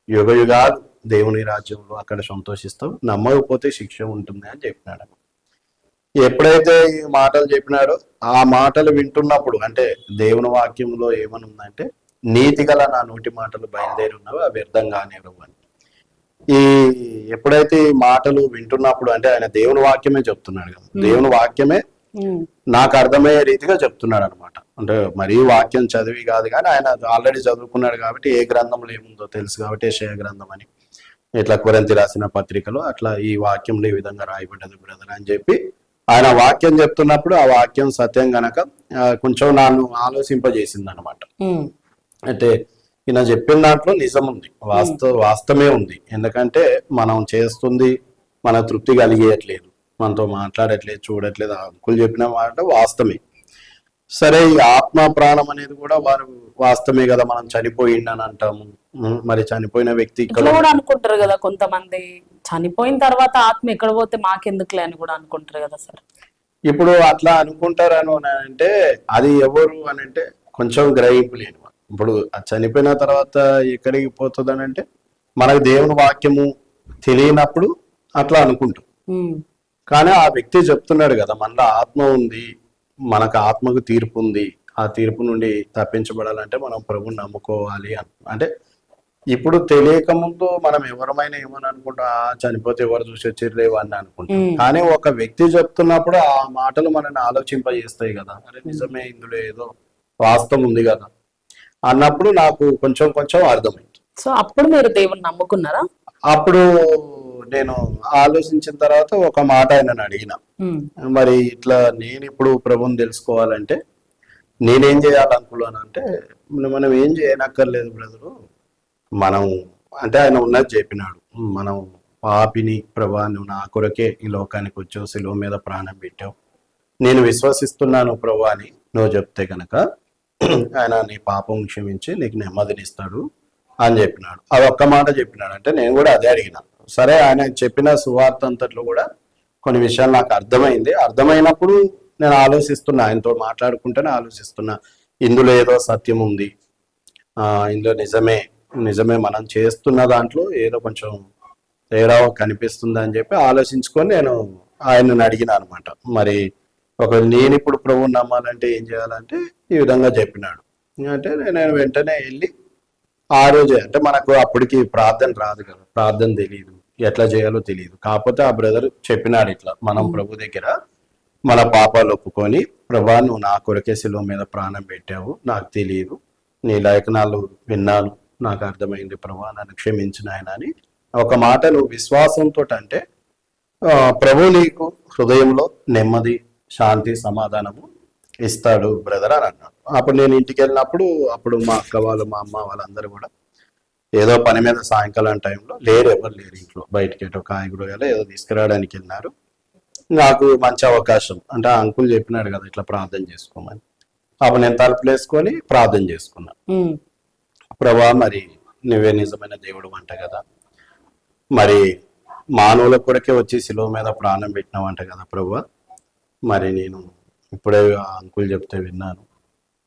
యుగ యుగాలు దేవుని రాజ్యంలో అక్కడ సంతోషిస్తాం, నమ్మకపోతే శిక్ష ఉంటుంది అని చెప్పినాడు. ఎప్పుడైతే ఈ మాటలు చెప్పినాడో ఆ మాటలు వింటున్నప్పుడు, అంటే దేవుని వాక్యంలో ఏమని ఉందంటే, నీతి గల నా నోటి మాటలు బయలుదేరి ఉన్నవి అవి వ్యర్థం కానివ్వవు అని. ఈ ఎప్పుడైతే ఈ మాటలు వింటున్నప్పుడు, అంటే ఆయన దేవుని వాక్యమే చెప్తున్నాడు కదా, దేవుని వాక్యమే నాకు అర్థమయ్యే రీతిగా చెప్తున్నాడు అనమాట. అంటే మరీ వాక్యం చదివి కాదు, కానీ ఆయన ఆల్రెడీ చదువుకున్నాడు కాబట్టి ఏ గ్రంథంలో ఏముందో తెలుసు కాబట్టి యెషయా గ్రంథం అని, ఇట్లా కొరింథీ రాసిన పత్రికలో అట్లా ఈ వాక్యంలో ఈ విధంగా రాయబడ్డది బ్రదర్ అని చెప్పి ఆయన వాక్యం చెప్తున్నప్పుడు ఆ వాక్యం సత్యం గనక కొంచెం నన్ను ఆలోచింపజేసింది అనమాట. అంటే ఈయన చెప్పిన దాంట్లో నిజం ఉంది, వాస్తవమే ఉంది. ఎందుకంటే మనం చేస్తుంది మన తృప్తి కలిగేయట్లేదు, మనతో మాట్లాడట్లేదు, చూడట్లేదు. అంకులు చెప్పిన మాట వాస్తవమే. సరే, ఈ ఆత్మ ప్రాణం అనేది కూడా వారు వాస్తవమే కదా, మనం చనిపోయిందని అంటాము. మరి చనిపోయిన వ్యక్తి ఇక్కడ కూడా అనుకుంటారు కదా కొంతమంది, చనిపోయిన తర్వాత ఆత్మ ఎక్కడ పోతే మాకెందుకులే అని కూడా అనుకుంటారు కదా సార్. ఇప్పుడు అట్లా అనుకుంటారని అంటే అది ఎవరు అని అంటే కొంచెం గ్రహింపు లేని. ఇప్పుడు చనిపోయిన తర్వాత ఎక్కడికి పోతుంది అని అంటే మనకు దేవుని వాక్యము తెలియనప్పుడు అట్లా అనుకుంటాం. కానీ ఆ వ్యక్తి చెప్తున్నాడు కదా, మనలో ఆత్మ ఉంది, మనకు ఆత్మకు తీర్పు ఉంది, ఆ తీర్పు నుండి తప్పించబడాలంటే మనం ప్రభుని నమ్ముకోవాలి అంటే ఇప్పుడు తెలియక ముందు మనం ఎవరమైనా ఏమని అనుకుంటాం, చనిపోతే ఎవరు చూసి వచ్చిర్లేవు అని అనుకుంటాం. కానీ ఒక వ్యక్తి చెప్తున్నప్పుడు ఆ మాటలు మనల్ని ఆలోచింపజేస్తాయి కదా, అరే నిజమే ఇందులో ఏదో వాస్తవం ఉంది కదా అన్నప్పుడు నాకు కొంచెం కొంచెం అర్థమైంది. సో అప్పుడు మీరు దేవుని నమ్ముకున్నారా? అప్పుడు నేను ఆలోచించిన తర్వాత ఒక మాట ఆయనను అడిగిన, మరి ఇట్లా నేను ఇప్పుడు ప్రభుని తెలుసుకోవాలంటే నేనేం చేయాలనుకున్నాను అంటే, మనం ఏం చేయనక్కర్లేదు బ్రదరు, మనం అంటే ఆయన ఉన్నది చెప్పినాడు, మనం పాపిని, ప్రభా నువ్వు నా కొరకే ఈ లోకానికి వచ్చావు, శిలువ మీద ప్రాణం పెట్టావు, నేను విశ్వసిస్తున్నాను ప్రభా అని నువ్వు చెప్తే కనుక ఆయన నీ పాపం క్షమించి నీకు నెమ్మదినిస్తాడు అని చెప్పినాడు. అది ఒక్క మాట చెప్పినాడు. అంటే నేను కూడా అదే అడిగిన. సరే, ఆయన చెప్పిన సువార్త అంతట్లో కూడా కొన్ని విషయాలు నాకు అర్థమైంది. అర్థమైనప్పుడు నేను ఆలోచిస్తున్నా, ఆయనతో మాట్లాడుకుంటేనే ఆలోచిస్తున్నా, ఇందులో ఏదో సత్యం ఉంది, ఇందులో నిజమే మనం చేస్తున్న దాంట్లో ఏదో కొంచెం తేడా కనిపిస్తుంది అని చెప్పి ఆలోచించుకొని నేను ఆయనను అడిగిన అనమాట. మరి ఒకవేళ నేను ఇప్పుడు ప్రభువుని నమ్మాలంటే ఏం చేయాలంటే ఈ విధంగా చెప్పినాడు. అంటే నేను వెంటనే వెళ్ళి ఆ రోజే, అంటే మనకు అప్పటికి ప్రార్థన రాదు కదా, ప్రార్థన తెలియదు, ఎట్లా చేయాలో తెలియదు. కాకపోతే ఆ బ్రదర్ చెప్పినాడు, ఇట్లా మనం ప్రభు దగ్గర మన పాపాలు ఒప్పుకొని, ప్రభా నువ్వు నా కొరకే శిలువ మీద ప్రాణం పెట్టావు, నాకు తెలియదు, నీ లేఖనాలు విన్నాను, నాకు అర్థమైంది ప్రభా, నన్ను క్షమించిన ఆయన అని ఒక మాట నువ్వు విశ్వాసంతో అంటే ప్రభు నీకు హృదయంలో నెమ్మది, శాంతి, సమాధానము ఇస్తాడు బ్రదర్ అని అన్నాడు. అప్పుడు నేను ఇంటికి వెళ్ళినప్పుడు అప్పుడు మా అక్క వాళ్ళు, మా అమ్మ వాళ్ళందరూ కూడా ఏదో పని మీద సాయంకాలం టైంలో ఎవరు లేరు ఇంట్లో, బయటకి ఏటో కాయగూరగాయలు ఏదో తీసుకురావడానికి వెళ్ళినారు. నాకు మంచి అవకాశం, అంటే ఆ అంకుల్ చెప్పినాడు కదా ఇట్లా ప్రార్థన చేసుకోమని. అప్పుడు నేను తలుపులు వేసుకొని ప్రార్థన చేసుకున్నా. ప్రభా మరి నువ్వే నిజమైన దేవుడు అంట కదా, మరి మానవుల కొరకే వచ్చి శిలువ మీద ప్రాణం పెట్టినావంట కదా ప్రభా. మరి నేను ఇప్పుడే ఆ అంకుల్ చెప్తే విన్నాను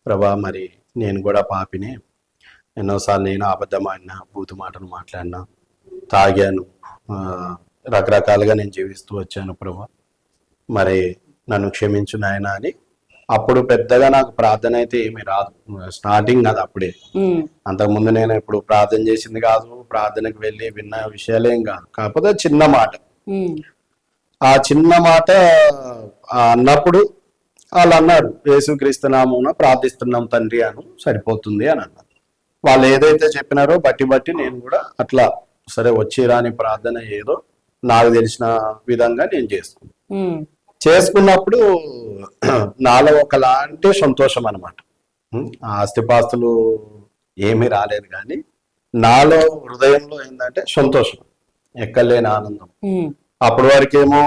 ప్రభా. మరి నేను కూడా పాపిని, ఎన్నోసార్లు నేను అబద్ధమాడినా, బూతు మాటలు మాట్లాడినా, తాగాను, రకరకాలుగా నేను జీవిస్తూ వచ్చాను ప్రభా. మరి నన్ను క్షమించు నాయనా అని. అప్పుడు పెద్దగా నాకు ప్రార్థన అయితే ఏమీ రాదు, స్టార్టింగ్ అది అప్పుడే. అంతకుముందు నేను ఎప్పుడు ప్రార్థన చేసింది కాదు, ప్రార్థనకు వెళ్ళి విన్న విషయాలేం కాదు. కాకపోతే చిన్న మాట, ఆ చిన్న మాట అన్నప్పుడు వాళ్ళు అన్నారు, యేసుక్రీస్తు నామమున ప్రార్థిస్తున్నాం తండ్రి అను, సరిపోతుంది అని అన్నారు. వాళ్ళు ఏదైతే చెప్పినారో బట్టి నేను కూడా అట్లా సరే వచ్చి రాని ప్రార్థన ఏదో నాకు తెలిసిన విధంగా నేను చేసుకున్నప్పుడు నాలో ఒకలాంటి సంతోషం అనమాట. ఆస్తిపాస్తులు ఏమీ రాలేదు, కానీ నాలో హృదయంలో ఏంటంటే సంతోషం, ఎక్కలేని ఆనందం. అప్పటి వరకేమో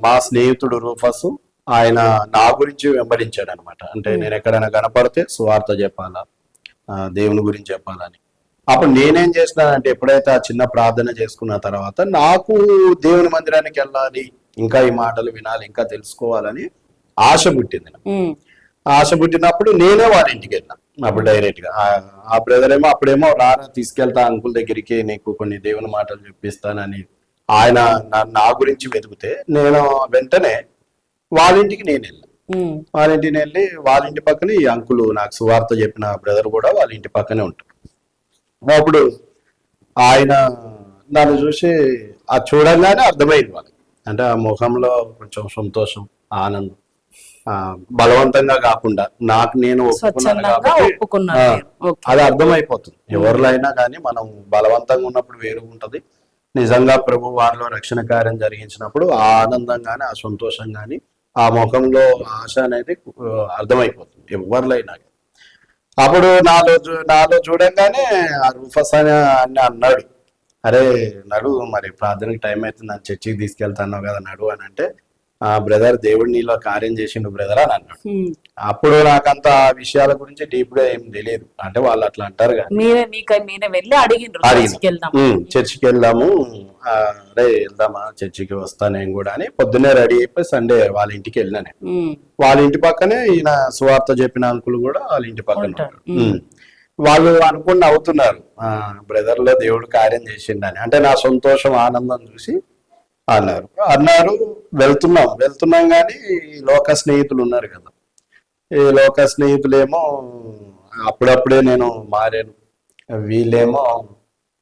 మా స్నేహితుడు రూఫస్ ఆయన నా గురించి వెంబడించాడు అనమాట. అంటే నేను ఎక్కడైనా కనపడితే సువార్త చెప్పాలా, దేవుని గురించి చెప్పాలని. అప్పుడు నేనేం చేసినానంటే, ఎప్పుడైతే ఆ చిన్న ప్రార్థన చేసుకున్న తర్వాత నాకు దేవుని మందిరానికి వెళ్ళాలి, ఇంకా ఈ మాటలు వినాలి, ఇంకా తెలుసుకోవాలని ఆశ పుట్టింది. ఆశ పుట్టినప్పుడు నేనే వాళ్ళ ఇంటికి వెళ్ళినా. అప్పుడు డైరెక్ట్ గా ఆ బ్రదర్ ఏమో అప్పుడేమో రారా తీసుకెళ్తా అంకుల్ దగ్గరికి, నీకు కొన్ని దేవుని మాటలు చెప్పిస్తానని ఆయన నా గురించి వెతికితే నేను వెంటనే వాళ్ళ ఇంటికి నేను వెళ్ళా. వాళ్ళ ఇంటికి వెళ్ళి వాళ్ళ ఇంటి పక్కనే ఈ అంకులు నాకు సువార్త చెప్పిన బ్రదర్ కూడా వాళ్ళ ఇంటి పక్కనే ఉంటారు. అప్పుడు ఆయన నన్ను చూసి ఆ చూడంగానే అర్థమైంది వాళ్ళకి, అంటే ఆ ముఖంలో కొంచెం సంతోషం, ఆనందం, బలవంతంగా కాకుండా నాకు నేను ఒప్పుకున్నాను కాబట్టి అది అర్థమైపోతుంది. ఎవరిలో అయినా కానీ మనం బలవంతంగా ఉన్నప్పుడు వేరు ఉంటది, నిజంగా ప్రభు వారిలో రక్షణ కార్యం జరిగించినప్పుడు ఆ ఆనందం కానీ, ఆ సంతోషం కానీ, ఆ ముఖంలో ఆశ అనేది అర్థమైపోతుంది ఎవరిలో అయినా. అప్పుడు నాలో చూడంగానే ఆ రూఫస్ అని అన్నాడు, అరే నడు, మరి ప్రార్థనకి టైం అవుతుంది, నన్ను చర్చికి తీసుకెళ్తాను కదా నడు అని అంటే, ఆ బ్రదర్ దేవుడు నీలో కార్యం చేసిండు బ్రదర్ అని అన్నాడు. అప్పుడు నాకంత ఆ విషయాల గురించి డీప్ గా ఏం తెలియదు, అంటే వాళ్ళు అట్లా అంటారు చర్చికి వెళ్దాము, అరే వెళ్దామా చర్చికి వస్తా నేను కూడా అని పొద్దున్నే రెడీ అయిపోయి సండే వాళ్ళ ఇంటికి వెళ్ళినా. వాళ్ళ ఇంటి పక్కనే ఈయన సువార్త చెప్పిన అంకులు కూడా వాళ్ళ ఇంటి పక్కన. వాళ్ళు అనుకుని అవుతున్నారు, బ్రదర్ లో దేవుడు కార్యం చేసిండని. అంటే నా సంతోషం, ఆనందం చూసి అన్నారు. వెళ్తున్నాం కానీ ఈ లోక స్నేహితులు ఉన్నారు కదా, ఈ లోక స్నేహితులేమో అప్పుడప్పుడే నేను మారాను, వీళ్ళేమో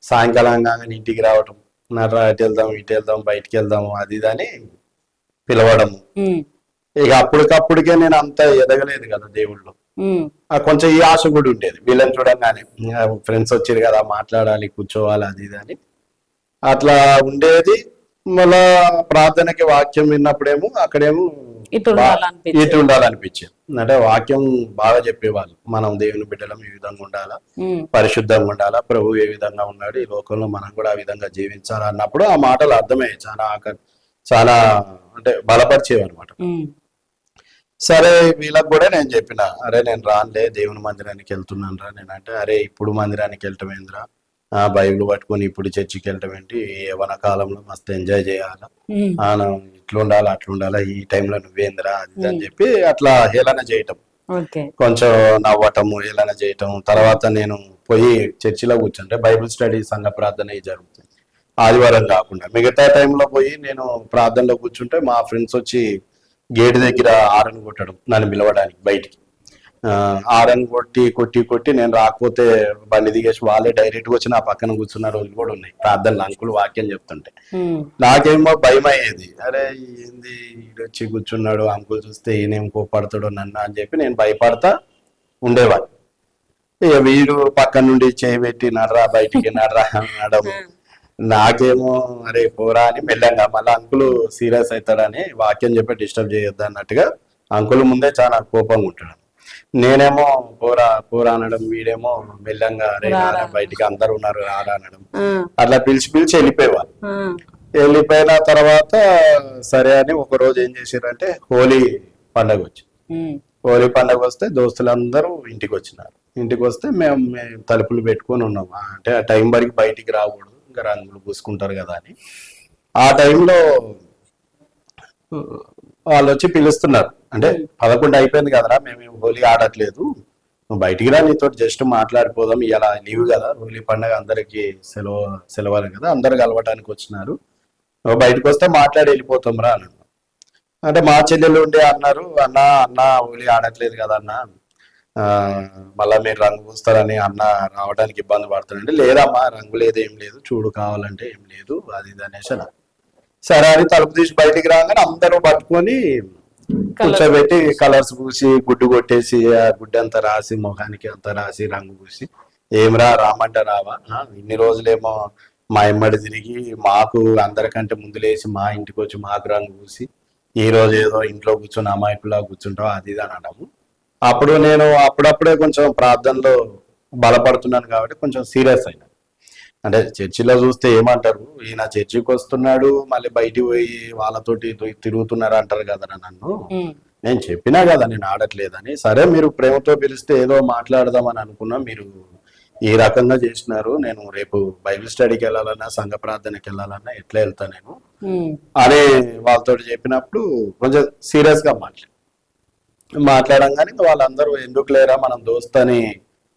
సాయంకాలం కాగానే ఇంటికి రావటం, నర్రా అటు వెళ్దాం బయటికి వెళ్దాము అది ఇది అని పిలవడము. ఇక అప్పటికప్పుడికే నేను అంత ఎదగలేదు కదా దేవుళ్ళు, కొంచెం ఈ ఆశ కూడా ఉండేది. వీళ్ళని చూడంగానే ఫ్రెండ్స్ వచ్చారు కదా, మాట్లాడాలి, కూర్చోవాలి అది ఇది అని అట్లా ఉండేది. మళ్ళా ప్రార్థనకి వాక్యం విన్నప్పుడేమో అక్కడేమో ఇటు ఉండాలనిపించింది. అంటే వాక్యం బాగా చెప్పేవాళ్ళు, మనం దేవుని బిడ్డలం ఈ విధంగా ఉండాలా, పరిశుద్ధంగా ఉండాలా, ప్రభు ఏ విధంగా ఉన్నాడు, ఈ లోకంలో మనం కూడా ఆ విధంగా జీవించాలి అన్నప్పుడు ఆ మాటలు అర్థమయ్యాయి, చాలా అంటే బలపరిచేవి అనమాట. సరే వీళ్ళకి కూడా నేను చెప్పిన, అరే నేను రానులే దేవుని మందిరానికి వెళ్తున్నాను రా. నేనంటే అరే ఇప్పుడు మందిరానికి వెళ్ళటం ఏందిరా, బైబిల్ పట్టుకొని ఇప్పుడు చర్చికి వెళ్ళటం ఏంటి, యవ్వన కాలంలో మస్తు ఎంజాయ్ చేయాలా, ఇట్లుండాలా అట్లుండాలా, ఈ టైంలో నువ్వేందిరా అది అని చెప్పి అట్లా హేళన చేయటం, కొంచెం నవ్వటము, హేళన చేయటం. తర్వాత నేను పోయి చర్చిలో కూర్చుంటే బైబిల్ స్టడీ, సంఘ ప్రార్థన జరుగుతుంది ఆదివారం కాకుండా. మిగతా టైంలో పోయి నేను ప్రార్థనలో కూర్చుంటే మా ఫ్రెండ్స్ వచ్చి గేట్ దగ్గర ఆరన్ కొట్టడం, నన్ను పిలవడానికి బయటికి. ఆరన్ కొట్టి నేను రాకపోతే బండి దిగేసి వాళ్ళే డైరెక్ట్ గా వచ్చి నా పక్కన కూర్చున్న రోజులు కూడా ఉన్నాయి ప్రార్థనలు, అంకులు వాక్యం చెప్తుంటే. నాకేమో భయం అయ్యేది, అరే ఏంది వచ్చి కూర్చున్నాడు, అంకుల్ చూస్తే ఈయనేం కోపడతాడో నన్ను అని చెప్పి నేను భయపడతా ఉండేవాడు. ఇక వీడు పక్కన నుండి చేయబెట్టి నర్రా బయటికి నర్రా అనడం, నాకేమో అరే పోరా అని మెల్లంగా, మళ్ళీ అంకులు సీరియస్ అవుతాడని వాక్యం చెప్పి డిస్టర్బ్ చేయొద్దు అన్నట్టుగా అంకుల్ ముందే చాలా కోపంగా ఉంటాడు. నేనేమో పోరా అనడం, వీడేమో మెల్లంగా అరే బయటికి అందరు ఉన్నారు రారా అనడం, అట్లా పిలిచి వెళ్ళిపోయేవాళ్ళు. వెళ్ళిపోయిన తర్వాత సరే అని ఒక రోజు ఏం చేశారంటే హోలీ పండగ వస్తే దోస్తులందరూ ఇంటికి వచ్చినారు. ఇంటికి వస్తే మేము తలుపులు పెట్టుకొని ఉన్నాము, అంటే ఆ టైం వరకు బయటికి రాకూడదు, ఇంకా రంగులు పూసుకుంటారు కదా అని. ఆ టైంలో వాళ్ళు వచ్చి పిలుస్తున్నారు, అంటే 11 అయిపోయింది కదరా, మేము హోలీ ఆడట్లేదు, నువ్వు బయటికి రా, నీతో జస్ట్ మాట్లాడిపోదాం, ఇలా లీవ్ కదా, హోలీ పండుగ అందరికి సెలవులు కదా, అందరు కలవటానికి వచ్చినారు, నువ్వు బయటకు వస్తే మాట్లాడి వెళ్ళిపోతాం రా అని. అంటే మా చెల్లెలు ఉండి అన్నారు, అన్న హోలీ ఆడట్లేదు కదా అన్న, ఆ, మళ్ళా మీరు రంగు పూస్తారని అన్న రావడానికి ఇబ్బంది పడుతుందంటే, లేదమ్మా రంగు లేదు ఏం లేదు, చూడు కావాలంటే ఏం లేదు అది ఇది అనేసి అన్నారు. సరే అని తలుపు తీసి బయటికి రాగానే అందరూ పట్టుకొని కూర్చోబెట్టి కలర్స్ పూసి గుడ్డు కొట్టేసి ఆ గుడ్డు అంతా రాసి ముఖానికి అంతా రాసి రంగు పూసి, ఏమిరా రామంటే రావా, ఇన్ని రోజులేమో మా ఇమ్మడి తిరిగి మాకు అందరికంటే ముందు లేచి మా ఇంటికి వచ్చి మాకు రంగు పూసి, ఈ రోజు ఏదో ఇంట్లో కూర్చొని అమాయకులా కూర్చుంటావు అది ఇది అనడము. అప్పుడు నేను అప్పుడప్పుడే కొంచెం ప్రార్థనలో బలపడుతున్నాను కాబట్టి కొంచెం సీరియస్ అయినా. అంటే చర్చిలో చూస్తే ఏమంటారు, ఈయన చర్చికి వస్తున్నాడు మళ్ళీ బయటికి పోయి వాళ్ళతోటి తిరుగుతున్నారు అంటారు కదా నన్ను. నేను చెప్పినా కదా నేను ఆడట్లేదని. సరే మీరు ప్రేమతో పిలిస్తే ఏదో మాట్లాడదామని అనుకున్నా, మీరు ఈ రకంగా చేసినారు, నేను రేపు బైబిల్ స్టడీకి వెళ్ళాలన్నా సంఘ ప్రార్థనకి వెళ్ళాలన్నా ఎట్లా వెళ్తా నేను అని వాళ్ళతో చెప్పినప్పుడు కొంచెం సీరియస్ గా మాట్లాడంగానే వాళ్ళందరూ ఎందుకు లేరా మనం దోస్తని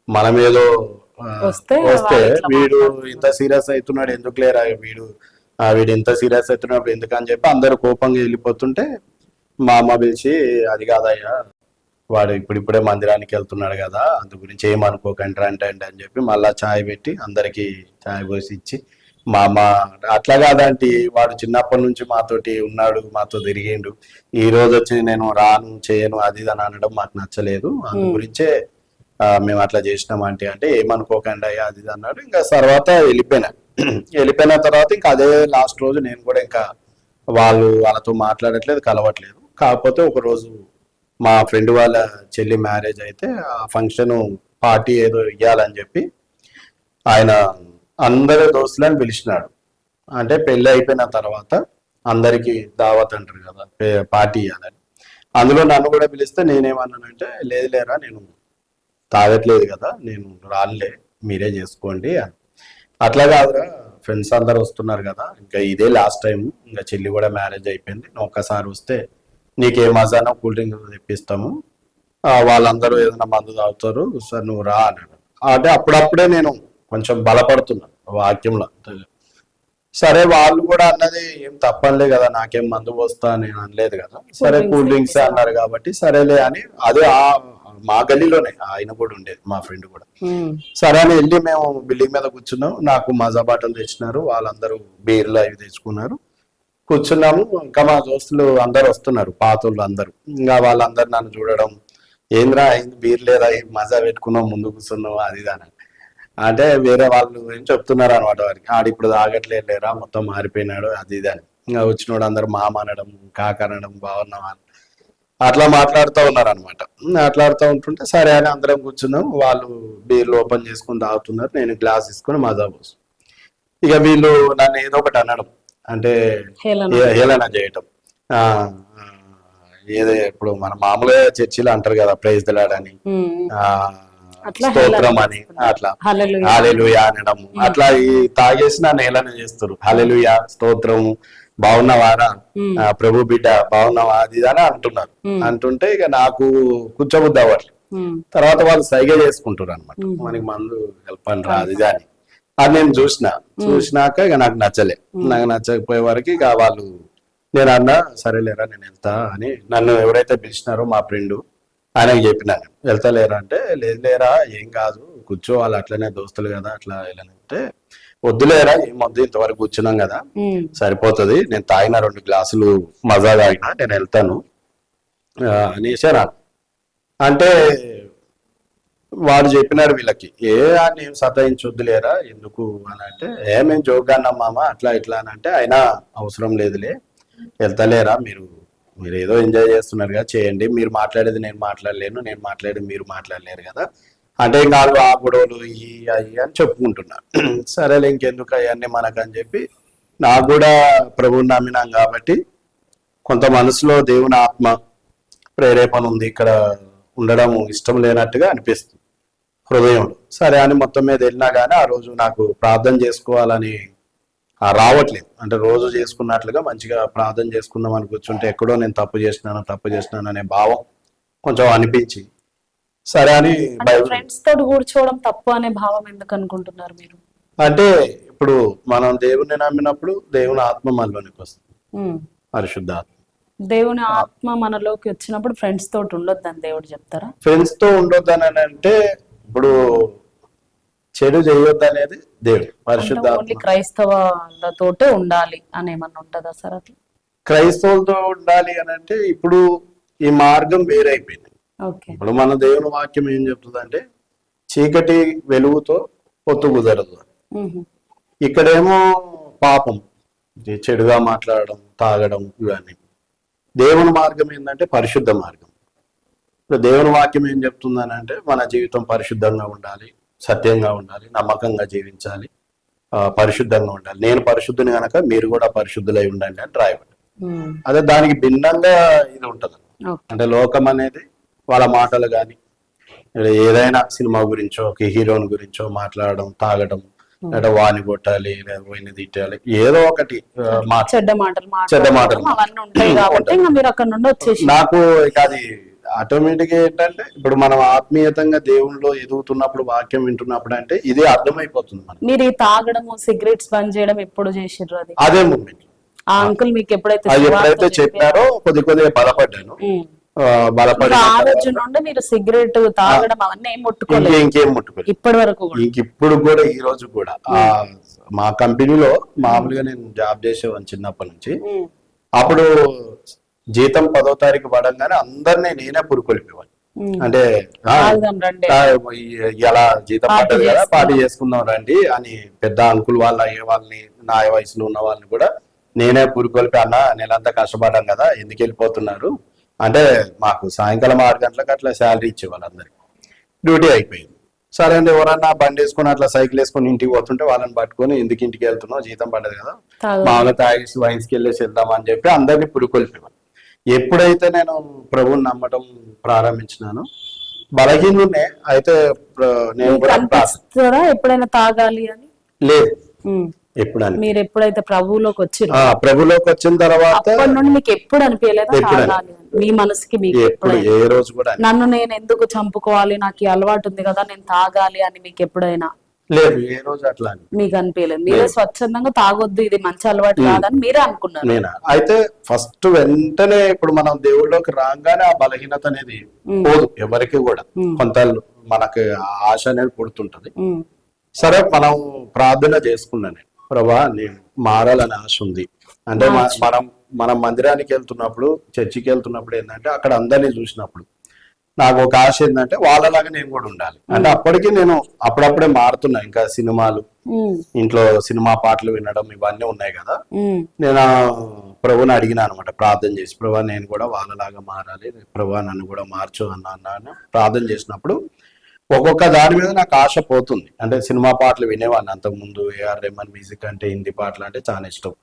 మనం ఏదో వస్తే వీడు ఇంత సీరియస్ అవుతున్నాడు ఎందుకు లేరా, వీడు ఇంత సీరియస్ అవుతున్నాడు ఎందుకని చెప్పి అందరూ కోపంగా వెళ్ళిపోతుంటే మా అమ్మ పిలిచి, అది కాదయ్యా వాడు ఇప్పుడిప్పుడే మందిరానికి వెళ్తున్నాడు కదా, అందు గురించి ఏమనుకోకండి అంటే అని చెప్పి మళ్ళా ఛాయ్ పెట్టి అందరికి ఛాయ్ పోసి ఇచ్చి, మా అమ్మ అట్లా కాదంటే వాడు చిన్నప్పటి నుంచి మాతోటి ఉన్నాడు, మాతో తిరిగిండు, ఈ రోజు వచ్చి నేను రాను చేయను అది అని అనడం మాకు నచ్చలేదు, అందు గురించే మేము అట్లా చేసినాం అంటే ఏమనుకోకండి అయ్యా అది అన్నాడు. ఇంకా తర్వాత వెళ్ళిపోయిన తర్వాత ఇంకా అదే లాస్ట్ రోజు నేను కూడా ఇంకా వాళ్ళతో మాట్లాడట్లేదు కలవట్లేదు. కాకపోతే ఒక రోజు మా ఫ్రెండ్ వాళ్ళ చెల్లి మ్యారేజ్ అయితే ఆ ఫంక్షన్ పార్టీ ఏదో ఇవ్వాలని చెప్పి ఆయన అందరి దోస్తులను పిలిచినాడు. అంటే పెళ్లి అయిపోయిన తర్వాత అందరికి దావత్ అంటారు కదా, పార్టీ ఇవ్వాలని. అందులో నన్ను కూడా పిలిస్తే నేనేమన్నానంటే, లేదు లేరా నేను తాగట్లేదు కదా, నేను రానులే మీరే చేసుకోండి అని. అట్లా కాదురా ఫ్రెండ్స్ అందరు వస్తున్నారు కదా, ఇంకా ఇదే లాస్ట్ టైం, ఇంకా చెల్లి కూడా మ్యారేజ్ అయిపోయింది, నువ్వు ఒక్కసారి వస్తే నీకేం మజానో కూల్ డ్రింక్ తెప్పిస్తాము, వాళ్ళందరూ ఏదైనా మందు తాగుతారు, సార్ నువ్వు రా అన్నాడు. అంటే అప్పుడప్పుడే నేను కొంచెం బలపడుతున్నాను వాక్యంలో. సరే వాళ్ళు కూడా అన్నది ఏం తప్పనిలే కదా, నాకేం మందు పోస్తా నేను అనలేదు కదా, సరే కూల్ డ్రింక్స్ అన్నారు కాబట్టి సరేలే అని. అదే మా గల్లీలోనే ఆయన కూడా ఉండేది మా ఫ్రెండ్ కూడా. సరే అని వెళ్ళి మేము బిల్డింగ్ మీద కూర్చున్నాం, నాకు మజా బాటలు తెచ్చినారు, వాళ్ళందరూ బీర్లు అవి తెచ్చుకున్నారు, కూర్చున్నాము. ఇంకా మా దోస్తులు అందరు వస్తున్నారు, పాతోళ్ళు అందరూ. ఇంకా వాళ్ళందరూ నన్ను చూడడం, ఏంద్రా అయింది బీర్ లేదా మజా పెట్టుకున్నావు ముందు కూర్చున్నావు అది అని. అంటే వేరే వాళ్ళు ఏం చెప్తున్నారు అనమాట, వారికి ఆడిప్పుడు తాగట్లేదు లేరా మొత్తం మారిపోయినాడు అది ఇది అని. ఇంకా వచ్చినోడు అందరు మామ అనడం కాక అనడం బాగున్నావా అట్లా మాట్లాడుతూ ఉన్నారు అనమాట. మాట్లాడుతూ ఉంటుంటే సరే అని అందరం కూర్చున్నాం, వాళ్ళు బీర్లు ఓపెన్ చేసుకుని తాగుతున్నారు, నేను గ్లాస్ తీసుకుని మజా పోసు. ఇక వీళ్ళు నన్ను ఏదో ఒకటి అనడం, అంటే హేళన చేయటం. ఏదో ఇప్పుడు మన మామూలుగా చర్చిలో అంటారు కదా ప్రైజ్ దిలాడని, స్తోత్రం అని, అట్లా హల్లెలూయా అనడం, అట్లా ఈ తాగేసి నన్ను హేళన చేస్తారు. హల్లెలూయా స్తోత్రము బాగున్నవారా ప్రభు బిడ్డ బాగున్నావా అది అని అంటున్నారు. అంటుంటే ఇక నాకు కూర్చోబుద్ది అవ్వట్లేదు. తర్వాత వాళ్ళు సైగ చేసుకుంటారు అనమాట, మనకి మందు కలపండి రా అది అని. అది నేను చూసినాక ఇక నాకు నచ్చకపోయే వరకు ఇక వాళ్ళు, నేను అన్నా సరేలేరా నేను వెళ్తా అని. నన్ను ఎవరైతే పిలిచినారో మా ఫ్రెండ్ ఆయనకి చెప్పినాను, వెళ్తలేరా అంటే, లేదు లేరా ఏం కాదు కూర్చో, వాళ్ళు అట్లనే దోస్తులు కదా అట్లా వెళ్ళనంటే, వద్దులేరా ఏం వద్దు ఇంతవరకు కూర్చున్నాం కదా సరిపోతుంది, నేను తాగిన 2 గ్లాసులు మజా తాగినా నేను వెళ్తాను అనేసి అంటే వాడు చెప్పినాడు వీళ్ళకి, ఏం సతాయించొద్దులేరా ఎందుకు అని అంటే, మేము జోక్ అన్నాం మామ అట్లా ఇట్లా అని అంటే, అయినా అవసరం లేదులే వెళ్తలేరా, మీరు ఏదో ఎంజాయ్ చేస్తున్నారు కదా చేయండి, మీరు మాట్లాడేది నేను మాట్లాడలేను, నేను మాట్లాడేది మీరు మాట్లాడలేరు కదా అంటే, ఇంకా ఆ గొడవలు అయ్యి అని చెప్పుకుంటున్నారు. సరేలే ఇంకెందుకు అవన్నీ మనకని చెప్పి, నాకు కూడా ప్రభువుని నమ్మినాం కాబట్టి కొంత మనసులో దేవుని ఆత్మ ప్రేరేపణ ఉంది, ఇక్కడ ఉండడం ఇష్టం లేనట్టుగా అనిపిస్తుంది హృదయంలో. సరే అని మొత్తం మీద వెళ్ళినా కానీ ఆ రోజు నాకు ప్రార్థన చేసుకోవాలని రావట్లేదు. అంటే రోజు చేసుకున్నట్లుగా మంచిగా ప్రార్థన చేసుకుందాం అని కూర్చుంటే ఎక్కడో నేను తప్పు చేసినాను అనే భావం కొంచెం అనిపించి సరే అని బైబిల్ ఫ్రెండ్స్ తోటి కూర్చోవడం తప్పు అనే భావం ఎందుకు అనుకుంటున్నారు మీరు? అంటే ఇప్పుడు మనం దేవుణ్ణి నమ్మినప్పుడు దేవుని ఆత్మ మనలోనికి వస్తుంది, పరిశుద్ధ ఆత్మ. దేవుని ఆత్మ మనలోకి వచ్చినప్పుడు ఫ్రెండ్స్ తోటి ఉండొద్దని దేవుడు చెప్తారా? ఫ్రెండ్స్ తో ఉండొద్దని అంటే ఇప్పుడు చెడు చేయొద్దు అనేది దేవుడు పరిశుద్ధ ఓన్లీ క్రైస్తవులతోటే ఉండాలి అని ఏమన్నా ఉంటుందా సార్ అట్లా? క్రైస్తవులతో ఉండాలి అని అంటే ఇప్పుడు ఈ మార్గం వేరైపోయింది. ఓకే. ఇప్పుడు మన దేవుని వాక్యం ఏం చెప్తుంది అంటే చీకటి వెలుగుతో పొత్తు కుదరదు. ఇక్కడేమో పాపం, చెడుగా మాట్లాడడం, తాగడం, ఇవన్నీ. దేవుని మార్గం ఏంటంటే పరిశుద్ధ మార్గం. ఇప్పుడు దేవుని వాక్యం ఏం చెప్తుందని అంటే మన జీవితం పరిశుద్ధంగా ఉండాలి, సత్యంగా ఉండాలి, నమ్మకంగా జీవించాలి, పరిశుద్ధంగా ఉండాలి. నేను పరిశుద్ధుని కనుక మీరు కూడా పరిశుద్ధులై ఉండండి అని రాయబడి. అదే దానికి భిన్నంగా ఇది ఉంటది. అంటే లోకం అనేది వాళ్ళ మాటలు కానీ ఏదైనా సినిమా గురించో ఒక హీరోని గురించో మాట్లాడడం, తాగడం, లేదా వాని కొట్టాలి, లేదా పోయిన తిట్టాలి, ఏదో ఒకటి చెడ్డ మాటలు అవన్నీ ఉంటాయి కాబట్టి ఇంకా మీరు అక్కడ నుండి వచ్చేసి నాకు ఇక అది ఆటోమేటిక్ ఏంటంటే ఇప్పుడు మనం ఆత్మీయతంగా దేవునిలో ఎదుగుతున్నప్పుడు వాక్యం వింటున్నప్పుడు అంటే ఇది అర్థమైపోతుంది మనకి. మీరు ఈ తాగడం, సిగరెట్స్ బంద్ చేయడం ఎప్పుడు చేసిర్రు? అది అదే మూమెంట్ ఆ అంకుల్ మీకు ఎప్పుడైతే చెప్పారో కొద్దిగా బలపడ్డాను. బలపడి ఆ రోజు నుండి మీరు సిగరెట్ తాగడం అవన్నీ ఏం ముట్టుకోలేదు? ఇంకేం ముట్టుకోలేదు ఇప్పటి వరకు. ఇప్పుడు కూడా ఈ రోజు కూడా మా కంపెనీలో మామూలుగా నేను జాబ్ చేసేవాడిని చిన్నప్పటి నుంచి. అప్పుడు జీతం 10వ తారీఖు పడంగానే అందరినీ నేనే పురుకొల్పేవాడిని. అంటే ఇలా జీతం పడ్డది కదా పార్టీ చేసుకుందాం రండి అని పెద్ద అంకుల్ వాళ్ళ అయ్యే వాళ్ళని, నా వయసులో ఉన్న వాళ్ళని కూడా నేనే పురుకొల్పి, అన్న నెలంతా కష్టపడ్డాం కదా ఎందుకు వెళ్ళిపోతున్నారు అంటే మాకు సాయంకాలం 6 గంటలకు అట్లా శాలరీ ఇచ్చేవాళ్ళు అందరికి. డ్యూటీ అయిపోయింది. సరే అండి, ఎవరన్నా బండి వేసుకొని అట్లా సైకిల్ వేసుకొని ఇంటికి పోతుంటే వాళ్ళని పట్టుకొని ఎందుకు ఇంటికి వెళ్తున్నావు, జీతం పడ్డది కదా, మామూలుగా తాగేసి వైన్స్కి వెళ్ళేసి వెళ్దామని చెప్పి అందరినీ పురుకొల్పేవాళ్ళు. ఎప్పుడైతే నేను ప్రభువుని నమ్మటం ప్రారంభించినానో బలహీనునే అయితే నేను కూడా ఎప్పుడైనా తాగాలి అని లేదు. ఎప్పుడని మీరు ఎప్పుడైతే ప్రభువులోకి వచ్చారు, ప్రభువులోకి వచ్చిన తర్వాత మీకు ఎప్పుడు అనిపించలేదు మీ మనసుకి? మీకు ఏ రోజు కూడా నన్ను నేను ఎందుకు చంపుకోవాలి, నాకు ఈ అలవాటు ఉంది కదా నేను తాగాలి అని మీకు ఎప్పుడైనా లేదు? ఏ రోజు అట్లా మీకు అనిపించలేదు? మీరే స్వచ్ఛందంగా తాగొద్దు, ఇది మంచి అలవాటు కాదని మీరే అనుకున్నారు? నేను అయితే ఫస్ట్ వెంటనే ఇప్పుడు మనం దేవుళ్ళలోకి రాగానే ఆ బలహీనత అనేది పోదు ఎవరికి కూడా. కొంత మనకి ఆశ అనేది పుడుతుంటది. సరే మనం ప్రార్థన చేసుకున్నాను, ప్రభా నేను మారాలని ఆశ ఉంది అంటే మనం మందిరానికి వెళ్తున్నప్పుడు, చర్చికి వెళ్తున్నప్పుడు ఏంటంటే అక్కడ అందరినీ చూసినప్పుడు నాకు ఒక ఆశ ఏంటంటే వాళ్ళలాగా నేను కూడా ఉండాలి. అంటే అప్పటికి నేను అప్పుడప్పుడే మారుతున్నా. ఇంకా సినిమాలు, ఇంట్లో సినిమా పాటలు వినడం ఇవన్నీ ఉన్నాయి కదా. నేను ప్రభుని అడిగినా అనమాట, ప్రార్థన చేసి, ప్రభా నేను కూడా వాళ్ళలాగా మారాలి, ప్రభా నన్ను కూడా మార్చు అన్నాను. ప్రార్థన చేసినప్పుడు ఒక్కొక్క దాని మీద నాకు ఆశ పోతుంది. అంటే సినిమా పాటలు వినేవాడిని అంతకుముందు. ఏఆర్ రెహమాన్ మ్యూజిక్ అంటే, హిందీ పాటలు అంటే చాలా ఇష్టం.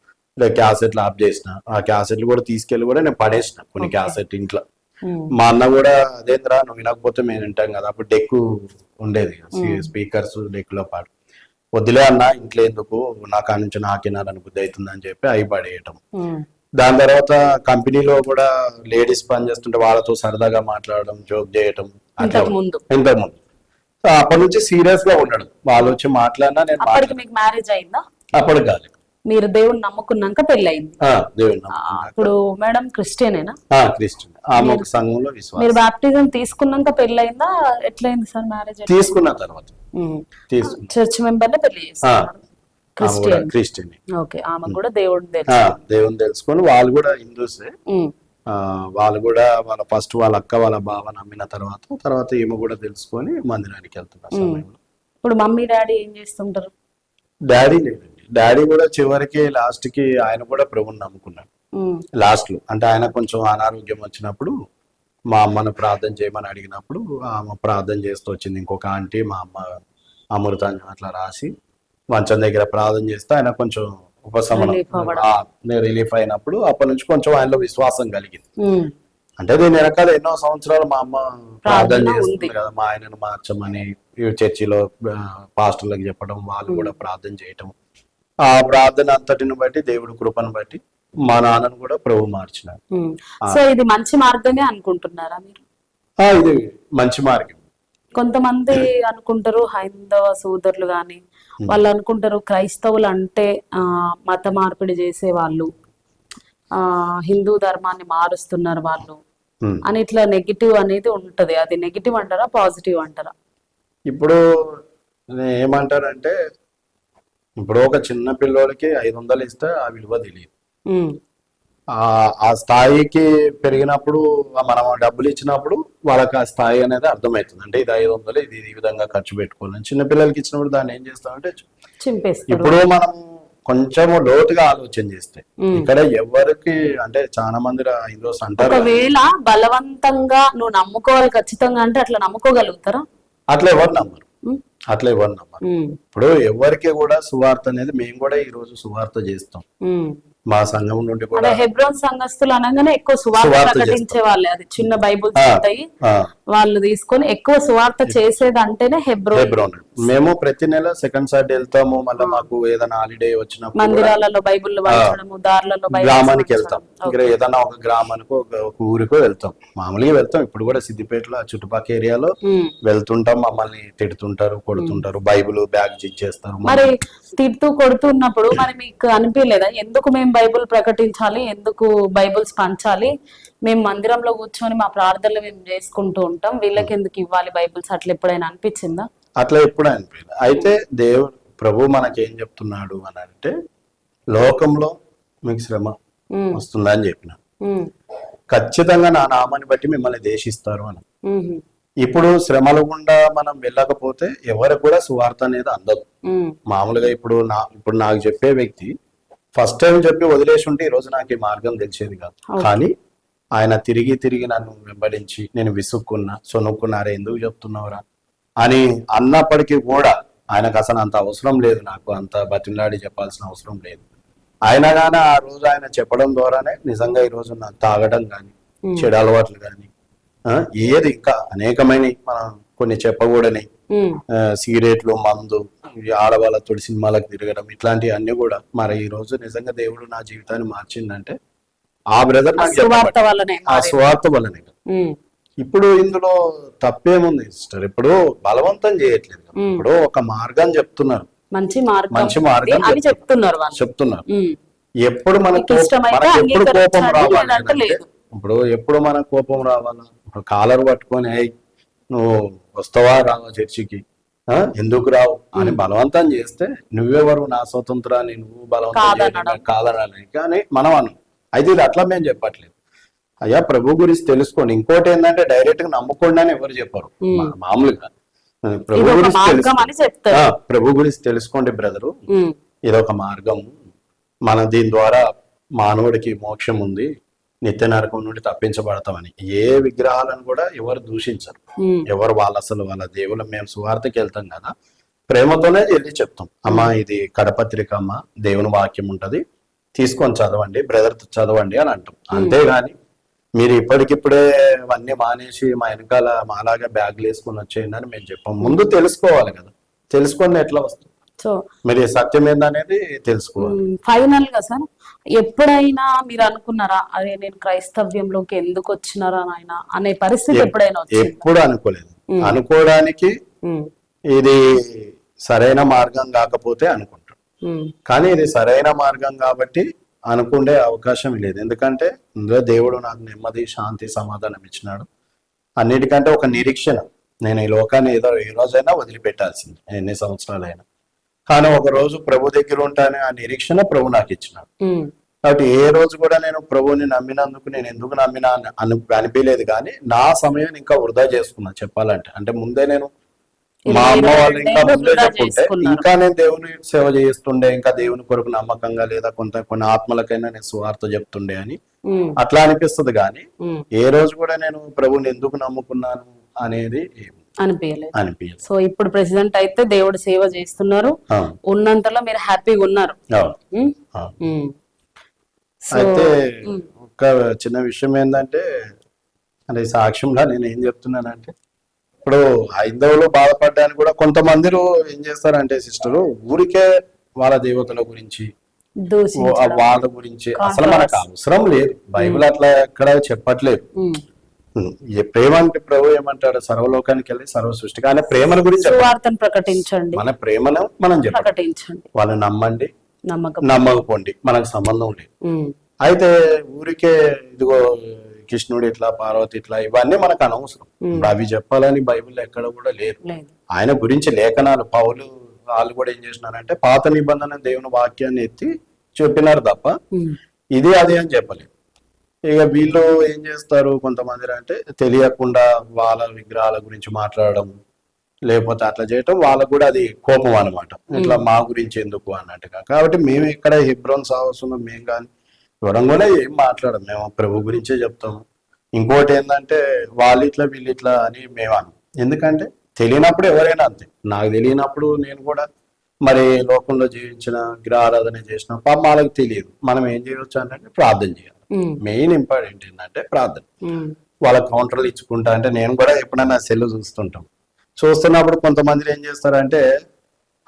క్యాసెట్లు ఆఫ్ చేసిన, ఆ క్యాసెట్లు కూడా తీసుకెళ్లి కూడా నేను పడేసిన కొన్ని క్యాసెట్ ఇంట్లో. మా అన్న కూడా అదేంద్రా నువ్వు వినకపోతే మేము వింటాం కదా, అప్పుడు డెక్ ఉండేది స్పీకర్స్, డెక్ లో పాట. వద్దులే అన్న ఇంట్లో ఎందుకు, నాకు నుంచి నాకేనాలని బుద్ధి అవుతుంది అని చెప్పి అవి పడేయటం. దాని తర్వాత కంపెనీలో కూడా లేడీస్ పని చేస్తుంటే వాళ్ళతో సరదాగా మాట్లాడడం, జోక్ చేయటం. ఇంతకుముందు అప్పటి నుంచి సీరియస్ గా ఉండడం. వాళ్ళు వచ్చి మాట్లాడినా నేను మ్యారేజ్ అయిందా? అప్పటికి కాదు. మీరు దేవుని నమ్ముకున్నాక పెళ్ళయింది. దేవుని ఇప్పుడు మేడం క్రిస్టియనేనా? క్రిస్టియన్. ఆమె ఒక సంఘంలో విశ్వాసం. మీరు బాప్టిజం తీసుకున్నాక పెళ్ళయిందా? ఎట్లయింది సార్ మ్యారేజ్? తీసుకున్న తర్వాత చర్చ్ మెంబర్ నే పెళ్లి చేస్తారు. క్రిస్టియన్. ఓకే. ఆమె కూడా దేవుడిని తెలుసుకొని వాళ్ళు కూడా హిందూసే. వాళ్ళు కూడా వాళ్ళ ఫస్ట్ వాళ్ళ అక్క వాళ్ళ బావ నమ్మిన తర్వాత ఈమె కూడా తెలుసుకొని మందిరానికి వెళ్తున్నారు సమయంలో. ఇప్పుడు మమ్మీ డాడీ ఏం చేస్తుంటారు? డాడీ లేదండి. డాడీ కూడా చివరికి లాస్ట్ కి ఆయన కూడా ప్రభుని నమ్ముకున్నాడు. లాస్ట్ లో అంటే ఆయన కొంచెం అనారోగ్యం వచ్చినప్పుడు మా అమ్మను ప్రార్థన చేయమని అడిగినప్పుడు ఆమె ప్రార్థన చేస్తూ వచ్చింది. ఇంకొక ఆంటీ మా అమ్మ అమృతాంజనం అట్లా రాసి మంచం దగ్గర ప్రార్థన చేస్తే ఆయన కొంచెం ఉపశమనం రిలీఫ్ అయినప్పుడు అప్పటి నుంచి కొంచెం ఆయనలో విశ్వాసం కలిగింది. అంటే దీని వెనకాల ఎన్నో సంవత్సరాలు మా అమ్మ ప్రార్థన చేస్తుంది కదా, మా ఆయనను మార్చమని చర్చిలో పాస్టర్లకు చెప్పడం, వాళ్ళు కూడా ప్రార్థన చేయటం, ఆ ప్రార్థన అంతటిని బట్టి దేవుడి కృపను బట్టి మా నాన్నను కూడా ప్రభు మార్చినాడు. సో ఇది మంచి మార్గమే అనుకుంటున్నారా మీరు? ఇది మంచి మార్గం. కొంతమంది అనుకుంటారు, హైందవ సోదరులు గాని వాళ్ళు అనుకుంటారు క్రైస్తవులు అంటే మత మార్పిడి చేసే వాళ్ళు, హిందూ ధర్మాన్ని మారుస్తున్నారు వాళ్ళు అని ఇట్లా నెగిటివ్ అనేది ఉంటది. అది నెగిటివ్ అంటారా, పాజిటివ్ అంటారా? ఇప్పుడు ఏమంటారంటే, ఇప్పుడు ఒక చిన్న పిల్లోడికి 500 ఇస్తే ఆ విలువ తెలియదు. ఆ స్థాయికి పెరిగినప్పుడు మనం డబ్బులు ఇచ్చినప్పుడు వాళ్ళకి ఆ స్థాయి అనేది అర్థమవుతుంది. అంటే ఇది 500, ఇది ఈ విధంగా ఖర్చు పెట్టుకోవాలని. చిన్న పిల్లలకి ఇచ్చినప్పుడు దాన్ని ఏం చేస్తామంటే చింపేస్తారు. ఇప్పుడు మనం కొంచెము లోతుగా ఆలోచన చేస్తే ఇక్కడ ఎవరికి అంటే చాలా మంది హిందూస్ అంటారు, ఒకవేళ బలవంతంగా నువ్వు నమ్ముకోవాలి ఖచ్చితంగా అంటే అట్లా నమ్ముకోగలుగుతారా? అట్లా ఎవరు నమ్మరు. ఇప్పుడు ఎవరికి కూడా సువార్త అనేది, మేము కూడా ఈ రోజు సువార్త చేస్తాం. మా సంఘం నుండి కూడా హెబ్రోన్ సంఘస్థులు అనగానే ఎక్కువ సువార్త ప్రకటించే వాళ్ళే. అది చిన్న బైబుల్స్ ఉంటాయి, వాళ్ళు తీసుకొని ఎక్కువ సువార్త చేసేది అంటేనే హెబ్రోన్. మేము ప్రతి నెల సెకండ్ సాటర్డే వెళ్తాము. మళ్ళీ మాకు ఏదైనా హాలిడే వచ్చినప్పుడు మందిరాలలో బైబుల్ వాయించడము, దారులలో గ్రామానికి వెళ్తాం. ఇక్కడ ఏదైనా ఒక గ్రామానికి ఒక ఊరికో వెళ్తాం, మామూలుగా వెళ్తాం. ఇప్పుడు కూడా సిద్దిపేటలో చుట్టుపక్కల ఏరియాలో వెళ్తుంటాం. మమ్మల్ని తిడుతుంటారు, కొడుతుంటారు, బైబుల్ బ్యాగ్ ఇచ్చేస్తారు. మరి తిడుతూ కొడుతున్నప్పుడు మరి మీకు అనిపించలేదా, ఎందుకు మేము బైబుల్ ప్రకటించాలి, ఎందుకు బైబుల్స్ పంచాలి, మేము మందిరంలో కూర్చొని మా ప్రార్థనలు మేము చేసుకుంటూ ఉంటాం, వీళ్ళకి ఎందుకు ఇవ్వాలి బైబుల్స్, అట్లా ఎప్పుడైనా అనిపించిందా? అట్లా ఎప్పుడు అనిపించలేదు. అయితే దేవుడు ప్రభు మనకేం చెప్తున్నాడు అని అంటే, లోకంలో మీకు శ్రమ వస్తుందని చెప్పిన, ఖచ్చితంగా నా నామాన్ని బట్టి మిమ్మల్ని దేశిస్తారు అని. ఇప్పుడు శ్రమల గుండా మనం వెళ్ళకపోతే ఎవరికి కూడా సువార్త అనేది అందదు. మామూలుగా ఇప్పుడు నాకు చెప్పే వ్యక్తి ఫస్ట్ టైం చెప్పి వదిలేసి ఉంటే ఈ రోజు నాకు ఈ మార్గం తెలిసేది కాదు. కానీ ఆయన తిరిగి తిరిగి నన్ను వెంబడించి నేను విసుక్కున్నా, సొనుక్కున్నారా, ఎందుకు చెప్తున్నావురా అని అన్నప్పటికీ కూడా ఆయనకు అసలు అంత అవసరం లేదు, నాకు అంత బతిలాడి చెప్పాల్సిన అవసరం లేదు. అయినా కానీ ఆ రోజు ఆయన చెప్పడం ద్వారానే నిజంగా ఈ రోజు నాకు తాగడం కానీ, చెడు అలవాట్లు కానీ, ఏది ఇంకా అనేకమైన మనం కొన్ని చెప్పకూడని సిగరెట్లు, మందు, ఆడవాళ్ళతో సినిమాలకు తిరగడం, ఇట్లాంటివి అన్ని కూడా మరి ఈ రోజు నిజంగా దేవుడు నా జీవితాన్ని మార్చిందంటే ఆ బ్రదర్ నాకు ఆ స్వార్థ వల్లనే. ఇప్పుడు ఇందులో తప్పేముంది సిస్టర్, ఇప్పుడు బలవంతం చేయట్లేదు. ఇప్పుడు ఒక మార్గం చెప్తున్నారు, మంచి మార్గం చెప్తున్నారు. ఎప్పుడు మనకు ఎప్పుడు కోపం రావాలి, ఎప్పుడు మనకు కోపం రావాలా, కాలర్ పట్టుకొని నువ్వు వస్తావా రావా చర్చికి, ఎందుకు రావు అని బలవంతం చేస్తే నువ్వెవరు నా స్వతంత్రాన్ని నువ్వు బలవంతం కాదనాలి కానీ మనం అను. అయితే ఇది అట్లా మేము చెప్పట్లేదు. అయ్యా ప్రభు గురించి తెలుసుకోండి. ఇంకోటి ఏంటంటే డైరెక్ట్ గా నమ్ముకోండి అని ఎవరు చెప్పారు. మామూలుగా ప్రభు గురించి తెలుసుకోండి బ్రదరు, ఇదొక మార్గము, మన దీని ద్వారా మానవుడికి మోక్షం ఉంది, నిత్య నరకం నుండి తప్పించబడతామని. ఏ విగ్రహాలను కూడా ఎవరు దూషించరు, ఎవరు వాళ్ళ దేవుళ్ళు. మేము సువార్తకి వెళ్తాం కదా, ప్రేమతోనే వెళ్ళి చెప్తాం, అమ్మా ఇది కడపత్రిక అమ్మ, దేవుని వాక్యం ఉంటది, తీసుకొని చదవండి, బ్రదర్ చదవండి అని అంటాం. అంతేగాని మీరు ఇప్పటికిప్పుడే అవన్నీ మానేసి మా వెనకాల మాలాగా బ్యాగ్లు వేసుకొని వచ్చేయండి అని మేము చెప్పాం. ముందు తెలుసుకోవాలి కదా, తెలుసుకొని ఎట్లా వస్తుంది, మరి సత్యం ఏందనేది తెలుసుకోవాలి. ఫైనల్ గా సార్, ఎప్పుడైనా మీరు అనుకున్నారా అదే నేను క్రైస్తవ్యంలోకి ఎందుకు వచ్చినారా నాయన అనే పరిస్థితి ఎప్పుడైనా? ఎప్పుడు అనుకోలేదు. అనుకోవడానికి ఇది సరైన మార్గం కాకపోతే అనుకుంటాం, కానీ ఇది సరైన మార్గం కాబట్టి అనుకునే అవకాశం లేదు. ఎందుకంటే ఇందులో దేవుడు నాకు నెమ్మది, శాంతి, సమాధానం ఇచ్చినాడు. అన్నిటికంటే ఒక నిరీక్షణ, నేను ఈ లోకాన్ని ఏదో ఏ రోజైనా వదిలిపెట్టాల్సింది, ఎన్ని సంవత్సరాలైనా, కానీ ఒక రోజు ప్రభు దగ్గర ఉంటానే ఆ నిరీక్షణ ప్రభు నాకు ఇచ్చినాడు. కాబట్టి ఏ రోజు కూడా నేను ప్రభుని నమ్మినందుకు నేను ఎందుకు నమ్మినా అనిపించలేదు, కానీ నా సమయం ఇంకా వృధా చేసుకున్నా చెప్పాలంటే. అంటే ముందే నేను మా అమ్మ వాళ్ళు ఇంకా ముందే చెప్పుంటే ఇంకా నేను దేవుని సేవ చేస్తుండే, ఇంకా దేవుని కొరకు నమ్మకంగా లేదా కొన్ని ఆత్మలకైనా నేను సువార్త చెప్తుండే అని అట్లా అనిపిస్తుంది. కానీ ఏ రోజు కూడా నేను ప్రభుని ఎందుకు నమ్ముకున్నాను అనేది అనిపించలేదు. సో ఇప్పుడు ప్రెసిడెంట్ అయితే దేవుడు సేవ చేస్తున్నారు, ఉన్నంతలో మీరు హ్యాపీగా ఉన్నారు. అయితే ఒక చిన్న విషయం ఏంటంటే, అంటే సాక్ష్యంగా నేను ఏం చెప్తున్నానంటే, ఇప్పుడు హైందవులు బాధపడ్డానికి కూడా కొంతమంది ఏం చేస్తారంటే సిస్టరు, ఊరికే వాళ్ళ దేవతల గురించి దూషించడం, వాళ్ళ గురించి అసలు మనకు అవసరం లేదు. బైబిల్ అట్లా ఎక్కడ చెప్పట్లేదు. ప్రేమ అంటే ప్రభు ఏమంటాడు, సర్వలోకానికి వెళ్ళి సర్వ సృష్టికి, ఆయన ప్రేమల గురించి సువార్తను ప్రకటించండి, మన ప్రేమను మనం చెప్పాలి, ప్రకటించండి, వాళ్ళని నమ్మండి, నమ్మకం నమ్మకపోండి, మనకు సంబంధం లేదు. అయితే ఊరికే ఇదిగో కృష్ణుడు ఇట్లా, పార్వతి ఇట్లా, ఇవన్నీ మనకు అనవసరం. అవి చెప్పాలని బైబిల్ ఎక్కడ కూడా లేదు. ఆయన గురించి లేఖనాలు పౌలు వాళ్ళు కూడా ఏం చేసినారంటే పాత నిబంధన దేవుని వాక్యాన్ని ఎత్తి చెప్పినారు తప్ప ఇది అది అని చెప్పలేదు. ఇక వీళ్ళు ఏం చేస్తారు కొంతమంది అంటే తెలియకుండా వాళ్ళ విగ్రహాల గురించి మాట్లాడడం, లేకపోతే అట్లా చేయటం, వాళ్ళకు కూడా అది కోపం అనమాట. ఇట్లా మా గురించి ఎందుకు అన్నట్టుగా. కాబట్టి మేము ఇక్కడ హెబ్రోన్ సాహసం మేము కానీ ఇవ్వడం కూడా ఏం మాట్లాడం, మేము ప్రభు గురించే చెప్తాము. ఇంకోటి ఏంటంటే వాళ్ళు ఇట్లా వీళ్ళు ఇట్లా అని మేము అన్నాం. ఎందుకంటే తెలియనప్పుడు ఎవరైనా అంతే. నాకు తెలియనప్పుడు నేను కూడా మరి లోకంలో జీవించిన విగ్రహారాధన చేసిన పాప వాళ్ళకి తెలియదు. మనం ఏం చేయవచ్చు అంటే ప్రార్థన చేయాలి. మెయిన్ ఇంపార్టెంట్ ఏంటంటే ప్రార్థన. వాళ్ళ కౌంటర్లు ఇచ్చుకుంటా అంటే నేను కూడా ఎప్పుడైనా సెల్ చూస్తున్నప్పుడు కొంతమంది ఏం చేస్తారంటే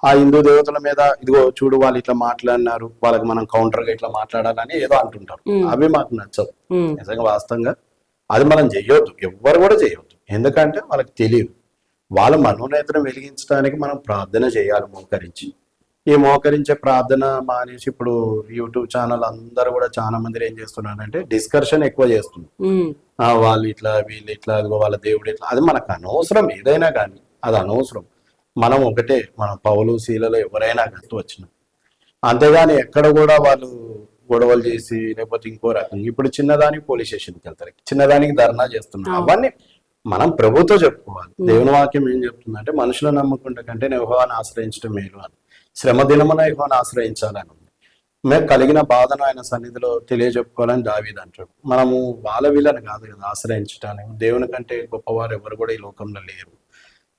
ఆ హిందూ దేవతల మీద ఇదిగో చూడు వాళ్ళు ఇట్లా మాట్లాడినారు, వాళ్ళకి మనం కౌంటర్ గా ఇట్లా మాట్లాడాలని ఏదో అంటుంటారు. అవి మాకు నచ్చవు. నిజంగా వాస్తవంగా అది మనం చెయ్యొద్దు, ఎవ్వరు కూడా చేయొద్దు. ఎందుకంటే వాళ్ళకి తెలియదు. వాళ్ళ మనోనేతను వెలిగించడానికి మనం ప్రార్థన చేయాలి మోకరించి. ఈ మోకరించే ప్రార్థన మానేసి ఇప్పుడు యూట్యూబ్ ఛానల్ అందరూ కూడా చాలా మంది ఏం చేస్తున్నారంటే డిస్కషన్ ఎక్కువ చేస్తున్నారు. వాళ్ళు ఇట్లా వీళ్ళు ఇట్లా వాళ్ళ దేవుడు ఇట్లా, అది మనకు అనవసరం. ఏదైనా కానీ అది అనవసరం. మనం ఒకటే, మన పౌలు శీలలో ఎవరైనా గస్తూ వచ్చినాం. అంతేగాని ఎక్కడ కూడా వాళ్ళు గొడవలు చేసి లేకపోతే ఇంకో రకం ఇప్పుడు చిన్నదానికి పోలీస్ స్టేషన్కి వెళ్తారు, చిన్నదానికి ధర్నా చేస్తున్నారు. అవన్నీ మనం ప్రభుతో చెప్పుకోవాలి. దేవుని వాక్యం ఏం చెప్తుందంటే మనుషులను నమ్ముకుంటే కంటే యెహోవాను ఆశ్రయించడం మేలు అని, శ్రమ దినమున యెహోవాను ఆశ్రయించాలని ఉంది. మేము కలిగిన బాధను ఆయన సన్నిధిలో తెలియజెప్పుకోవాలని దావీదు అంటాడు. మనము వాళ్ళ వీళ్ళని కాదు కదా ఆశ్రయించడానికి, దేవుని కంటే గొప్పవారు ఎవరు కూడా ఈ లోకంలో లేరు.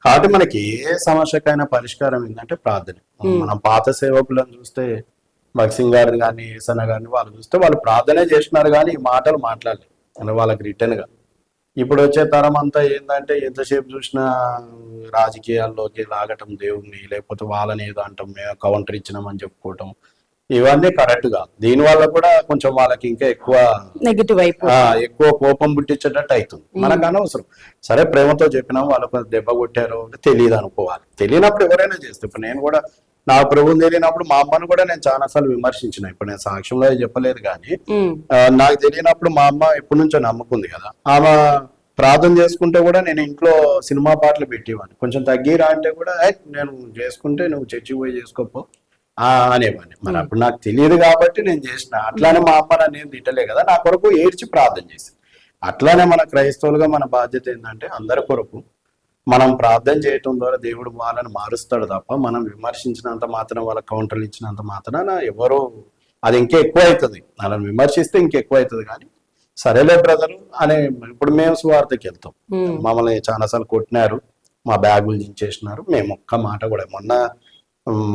కాబట్టి మనకి ఏ సమస్యకైనా పరిష్కారం ఏంటంటే ప్రార్థన. మనం పాత సేవకులను చూస్తే భక్సింగ్ గారిని కానీ ఈసన్న గారిని వాళ్ళు చూస్తే వాళ్ళు ప్రార్థనే చేసినారు కానీ ఈ మాటలు మాట్లాడలేదు అంటే వాళ్ళకి రిటర్న్ గా. ఇప్పుడు వచ్చే తరం అంతా ఏంటంటే ఎంతసేపు చూసినా రాజకీయాల్లోకి లాగటం దేవుణ్ణి, లేకపోతే వాళ్ళని ఏదో అంటాం మేము కౌంటర్ ఇచ్చినామని చెప్పుకోవటం, ఇవన్నీ కరెక్ట్ గా. దీని వల్ల కూడా కొంచెం వాళ్ళకి ఇంకా ఎక్కువ నెగిటివ్ ఎక్కువ కోపం పుట్టించేటట్టు అవుతుంది. మనకు అనవసరం. సరే ప్రేమతో చెప్పినాం, వాళ్ళకు దెబ్బ కొట్టారు అంటే తెలియదు అనుకోవాలి. తెలియనప్పుడు ఎవరైనా చేస్తే, ఇప్పుడు నేను కూడా నా ప్రభువుని తెలియనప్పుడు మా అమ్మను కూడా నేను చాలా సార్లు విమర్శించిన. ఇప్పుడు నేను సాక్ష్యంలో చెప్పలేదు కానీ నాకు తెలియనప్పుడు మా అమ్మ ఎప్పటి నుంచో నమ్ముకుంది కదా, ఆమె ప్రార్థన చేసుకుంటే కూడా నేను ఇంట్లో సినిమా పాటలు పెట్టేవాడిని. కొంచెం తగ్గిరా అంటే కూడా నేను చేసుకుంటే నువ్వు చర్చికి పోయి చేసుకోపో అనేవాడిని. మరి అప్పుడు నాకు తెలియదు కాబట్టి నేను చేసిన. అట్లానే మా అమ్మ నన్ను తిట్టలే కదా, నా కొరకు ఏడ్చి ప్రార్థన చేసి. అట్లానే మన క్రైస్తవులుగా మన బాధ్యత ఏంటంటే అందరి కొరకు మనం ప్రార్థన చేయటం ద్వారా దేవుడు వాళ్ళని మారుస్తాడు తప్ప మనం విమర్శించినంత మాత్రం, వాళ్ళ కౌంటర్లు ఇచ్చినంత మాత్రాన ఎవరో అది ఇంకా ఎక్కువ అవుతుంది. వాళ్ళని విమర్శిస్తే ఇంకెక్కువ అవుతుంది. కానీ సరేలే బ్రదరు అనే, ఇప్పుడు మేము సువార్తకి వెళ్తాం, మమ్మల్ని చాలాసార్లు కొట్టినారు, మా బ్యాగులు దించేసినారు, మేము ఒక్క మాట కూడా. మొన్న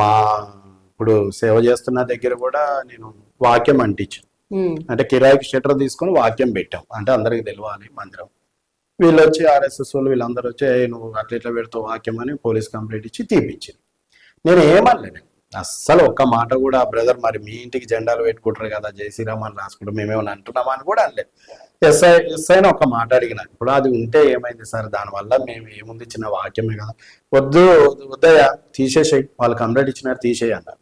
మా ఇప్పుడు సేవ చేస్తున్న దగ్గర కూడా నేను వాక్యం అంటించాను. అంటే కిరాయికి షట్టర్ తీసుకొని వాక్యం పెట్టాం, అంటే అందరికి తెలియాలి మందిరం. వీళ్ళు వచ్చి ఆర్ఎస్ఎస్ వాళ్ళు వీళ్ళందరూ వచ్చి నువ్వు అట్లా ఇట్లా పెడతావు వాక్యం అని పోలీస్ కంప్లైంట్ ఇచ్చి తీపించింది. నేను ఏమనలేను అస్సలు ఒక్క మాట కూడా. బ్రదర్ మరి మీ ఇంటికి జెండాలు పెట్టుకుంటారు కదా, జై శ్రీరామ్ అని రాసుకుంటాం, మేమేమైనా అంటున్నామా అని కూడా అనలేదు. ఎస్ఐని ఒక మాట అడిగిన, ఇప్పుడు అది ఉంటే ఏమైంది సార్, దానివల్ల మేము ఏముంది చిన్న వాక్యమే కదా, వద్దయ్యా తీసేసేయి, వాళ్ళు కంప్లైంట్ ఇచ్చినారు తీసేయి అన్నారు.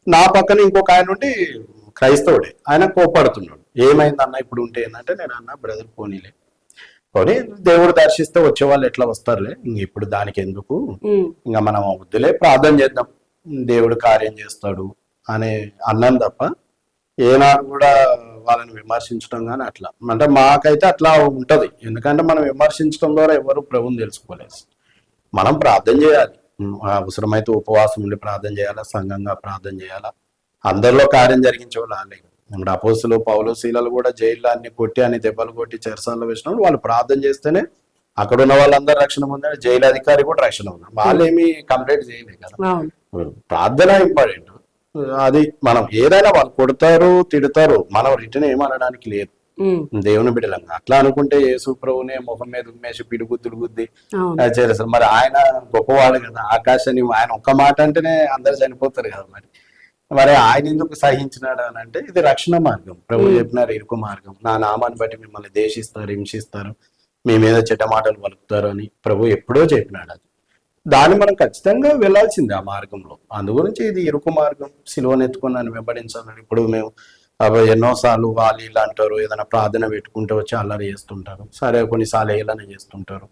నా పక్కన ఇంకొక ఆయన ఉండి క్రైస్తవుడే, ఆయన కోపడుతున్నాడు. ఏమైంది అన్న ఇప్పుడు ఉంటే ఏంటంటే, నేను అన్న బ్రదర్ పోనీలే, పోనీ దేవుడు దర్శిస్తే వచ్చే వాళ్ళు ఎట్లా వస్తారులే, ఇంక ఇప్పుడు దానికి ఎందుకు, ఇంకా మనం వద్దులే ప్రార్థన చేద్దాం దేవుడు కార్యం చేస్తాడు అని అన్నాను తప్ప ఏనాడు కూడా వాళ్ళని విమర్శించడం కానీ అట్లా. అంటే మాకైతే అట్లా ఉంటది. ఎందుకంటే మనం విమర్శించడం ద్వారా ఎవరు ప్రభుని తెలుసుకోలేదు. మనం ప్రార్థన చేయాలి, అవసరమైతే ఉపవాసం ఉండి ప్రార్థన చేయాలా, సంఘంగా ప్రార్థన చేయాలా. అందరిలో కార్యం జరిగించే వాళ్ళు వాళ్ళే. ఇప్పుడు అపోస్తులు పౌలు శీలలు కూడా జైల్లో అన్ని కొట్టి అని దెబ్బలు కొట్టి చెరసాల్లో వేసినప్పుడు వాళ్ళు ప్రార్థన చేస్తేనే అక్కడ ఉన్న వాళ్ళందరూ రక్షణ పొందారు, జైలు అధికారి కూడా రక్షణ ఉన్నారు. వాళ్ళు ఏమి కంప్లైంట్ చేయలేదు కదా. ప్రార్థన ఇంపార్టెంట్. అది మనం ఏదైనా వాళ్ళు కొడతారు తిడతారు, మనం రిటర్న్ ఏమనడానికి లేదు దేవుని బిడ్డలంగా. అట్లా అనుకుంటే యేసు ప్రభునే ముఖం మీద ఉమ్మేసి పిడిగుద్దులు గుద్ది చేస్తారు. మరి ఆయన గొప్పవాడు కదా, ఆకాశాన్ని ఆయన ఒక్క మాట అంటేనే అందరు చనిపోతారు కదా. మరి మరి ఆయన ఎందుకు సహించినాడు అని అంటే ఇది రక్షణ మార్గం. ప్రభు చెప్పినారు ఇరుకు మార్గం, నా నామాన్ని బట్టి మిమ్మల్ని దేశిస్తారు, హింసిస్తారు, మీ మీద చెడ్డ మాటలు పలుకుతారు అని ప్రభు ఎప్పుడో చెప్పినాడు. అది దాన్ని మనం ఖచ్చితంగా వెళ్ళాల్సిందే ఆ మార్గంలో. అందు గురించి ఇది ఇరుకు మార్గం, సిలువను ఎత్తుకొని నన్ను వెంబడించాలని. ఇప్పుడు మేము ఎన్నోసార్లు వాళ్ళు ఇలా అంటారు, ఏదైనా ప్రార్థన పెట్టుకుంటూ వచ్చి అల్లరి చేస్తుంటారు, సరే కొన్నిసార్లు ఏలన చేస్తుంటారు,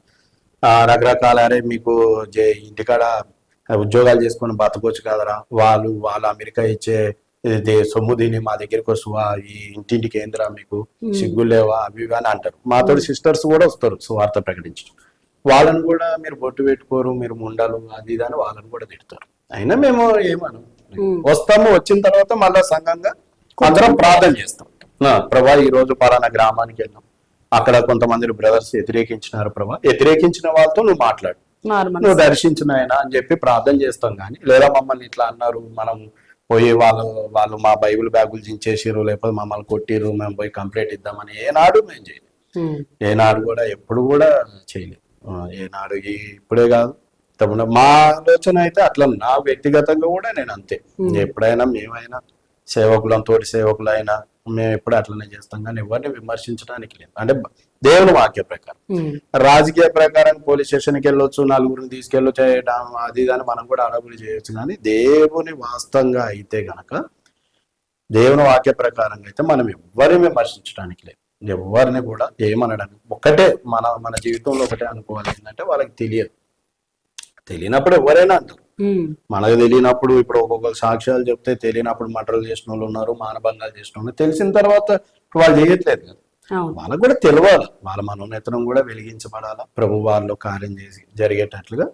రకరకాల అరే మీకు ఇంటికాడ ఉద్యోగాలు చేసుకొని బతకొచ్చు కదరా, వాళ్ళు అమెరికా ఇచ్చే సొమ్ము దీని మా దగ్గరికి వస్తువా, ఈ ఇంటింటికి ఏందిరా మీకు సిగ్గులేవా, అవి ఇవి అని అంటారు. మాతో సిస్టర్స్ కూడా వస్తారు సువార్త ప్రకటించడం, వాళ్ళని కూడా మీరు బొట్టు పెట్టుకోరు, మీరు ముండలు అది ఇది అని వాళ్ళని కూడా తిడతారు. అయినా మేము ఏమను వస్తాము, వచ్చిన తర్వాత మళ్ళా సంఘంగా అందరం ప్రార్థన చేస్తాం. ప్రభా ఈ రోజు పలానా గ్రామానికి వెళ్ళాం, అక్కడ కొంతమంది బ్రదర్స్ వ్యతిరేకించినారు ప్రభా, వ్యతిరేకించిన వాళ్ళతో నువ్వు మాట్లాడు, నువ్వు దర్శించిన ఆయన అని చెప్పి ప్రార్థన చేస్తాం. కానీ లేదా మమ్మల్ని ఇట్లా అన్నారు, మనం పోయి వాళ్ళు మా బైబిల్ బ్యాగులు చించేసిరు, లేకపోతే మమ్మల్ని కొట్టిరు, మేము పోయి కంప్లైంట్ ఇద్దామని ఏనాడు మేము చేయలేదు. ఏనాడు కూడా ఎప్పుడు కూడా చేయలేదు. ఏనాడు ఇప్పుడే కాదు, మా ఆలోచన అయితే అట్లా, నా వ్యక్తిగతంగా కూడా నేను అంతే. ఎప్పుడైనా మేమైనా సేవకులం, తోటి సేవకులైనా మేము ఎప్పుడు అట్లనే చేస్తాం. కానీ ఎవరిని విమర్శించడానికి లేదు. అంటే దేవుని వాక్య ప్రకారం, రాజకీయ ప్రకారం పోలీస్ స్టేషన్కి వెళ్ళొచ్చు, నలుగురిని తీసుకెళ్ళి చేయడం అది కానీ మనం కూడా అడవులు చేయొచ్చు. కానీ దేవుని వాస్తవంగా అయితే గనక, దేవుని వాక్య ప్రకారంగా అయితే మనం ఎవరిని విమర్శించడానికి లేదు, ఎవరిని కూడా ఏమనడానికి. ఒకటే మన జీవితంలో ఒకటే అనుకోవాలి, ఏంటంటే వాళ్ళకి తెలియనప్పుడు ఎవరైనా అంటారు. మనకు తెలియనప్పుడు ఇప్పుడు ఒక్కొక్కరు సాక్ష్యాలు చెప్తే తెలియనప్పుడు మర్డర్లు చేసిన వాళ్ళు ఉన్నారు, మానభంగాలు చేసిన వాళ్ళు, తెలిసిన తర్వాత వాళ్ళు చేయట్లేదు కదా. వాళ్ళకు కూడా తెలియాలి, వాళ్ళ మనోనేతనం కూడా వెలిగించబడాలా, ప్రభు వాళ్ళు కార్యం చేసి జరిగేటట్లుగా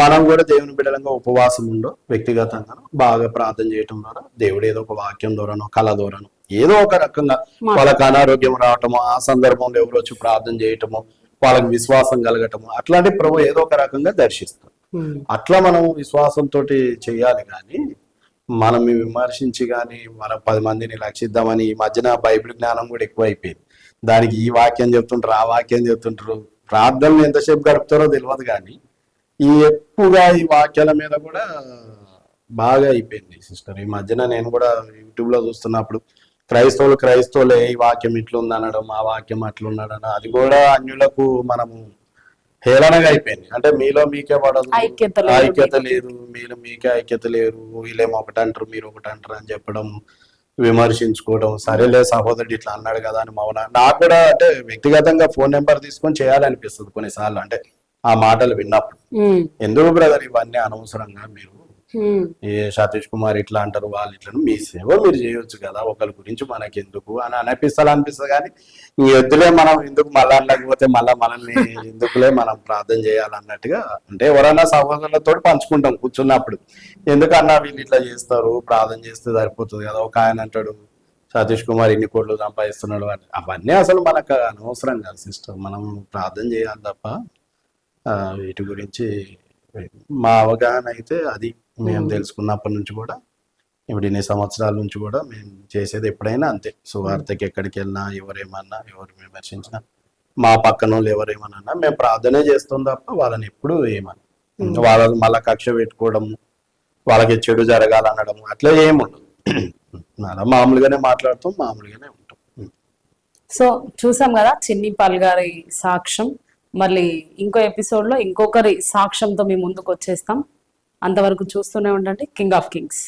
మనం కూడా దేవుని బిడ్డలంగా ఉపవాసం ఉండో, వ్యక్తిగతంగా బాగా ప్రార్థన చేయటం ద్వారా దేవుడు ఏదో ఒక వాక్యం ద్వారానో కళ ద్వారానో ఏదో ఒక రకంగా వాళ్ళకి అనారోగ్యం రావటము, ఆ సందర్భంలో ఎవరు వచ్చి ప్రార్థన చేయటము, వాళ్ళకి విశ్వాసం కలగటము, అట్లాంటి ప్రభు ఏదో ఒక రకంగా దర్శిస్తారు. అట్లా మనం విశ్వాసంతో చెయ్యాలి. కానీ మనం విమర్శించి కానీ మన 10 మందిని లక్షిద్దామని ఈ మధ్యన బైబిల్ జ్ఞానం కూడా ఎక్కువ అయిపోయింది. దానికి ఈ వాక్యం చెప్తుంటారు, ఆ వాక్యం చెప్తుంటారు, ప్రార్థనలు ఎంతసేపు గడుపుతారో తెలియదు. కానీ ఎక్కువగా ఈ వాక్యాల మీద కూడా బాగా అయిపోయింది సిస్టర్. ఈ మధ్యన నేను కూడా యూట్యూబ్ లో చూస్తున్నప్పుడు క్రైస్తవులే ఈ వాక్యం ఇట్లుంది అనడం, ఆ వాక్యం అట్లున్నాడన, అది కూడా అన్యులకు మనము హేళనగా అయిపోయింది. అంటే మీలో మీకే పడదు, ఐక్యత లేదు, మీలో మీకే ఐక్యత లేరు, వీళ్ళేమో ఒకటి అంటారు మీరు ఒకటి అంటారు అని చెప్పడం, విమర్శించుకోవడం. సరేలే సహోదరుడు ఇట్లా అన్నాడు కదా అని మౌన. నాకు కూడా అంటే వ్యక్తిగతంగా ఫోన్ నెంబర్ తీసుకొని చేయాలనిపిస్తుంది కొన్నిసార్లు, అంటే ఆ మాటలు విన్నప్పుడు. ఎందుకు బ్రదర్ ఇవన్నీ అనవసరంగా, మీరు ఏ సతీష్ కుమార్ ఇట్లా అంటారు, వాళ్ళు ఇట్లా, మీ సేవ మీరు చేయొచ్చు కదా, ఒకరి గురించి మనకి ఎందుకు అని అనిపిస్తుంది. కానీ ఈ ఎద్దులే మనం ఎందుకు మళ్ళా అనలేకపోతే మళ్ళా మనల్ని ఎందుకులే మనం ప్రార్థన చేయాలన్నట్టుగా, అంటే ఎవరైనా సహోదరులతో పంచుకుంటాం కూర్చున్నప్పుడు, ఎందుకన్నా వీళ్ళు ఇట్లా చేస్తారు, ప్రార్థన చేస్తే సరిపోతుంది కదా. ఒక ఆయన అంటాడు సతీష్ కుమార్ ఇన్ని కోట్లు సంపాదిస్తున్నాడు అని, అవన్నీ అసలు మనకు అనవసరం కాదు సిస్టర్. మనం ప్రార్థన చేయాలి తప్ప వీటి గురించి మా అవగాహన అయితే అది. మేము తెలుసుకున్నప్పటి నుంచి కూడా, ఇప్పుడు ఇన్ని సంవత్సరాల నుంచి కూడా మేము చేసేది ఎప్పుడైనా అంతే. సువార్తకి ఎక్కడికి వెళ్ళినా, ఎవరేమన్నా, ఎవరు విమర్శించినా, మా పక్కన వాళ్ళు ఎవరేమన్నా మేము ప్రార్థనే చేస్తాం తప్ప వాళ్ళని ఎప్పుడు ఏమన్నా, వాళ్ళని మళ్ళా కక్ష పెట్టుకోవడం, వాళ్ళకి చెడు జరగాలనడం అట్లా ఏముండదు. అలా మామూలుగానే మాట్లాడుతాం, మామూలుగానే ఉంటాం. సో చూసాం కదా చిన్ని పాల్ గారి సాక్ష్యం. మళ్ళీ ఇంకో ఎపిసోడ్లో ఇంకొకరి సాక్ష్యంతో మీ ముందుకు వచ్చేస్తాం. అంతవరకు చూస్తూనే ఉండండి కింగ్ ఆఫ్ కింగ్స్.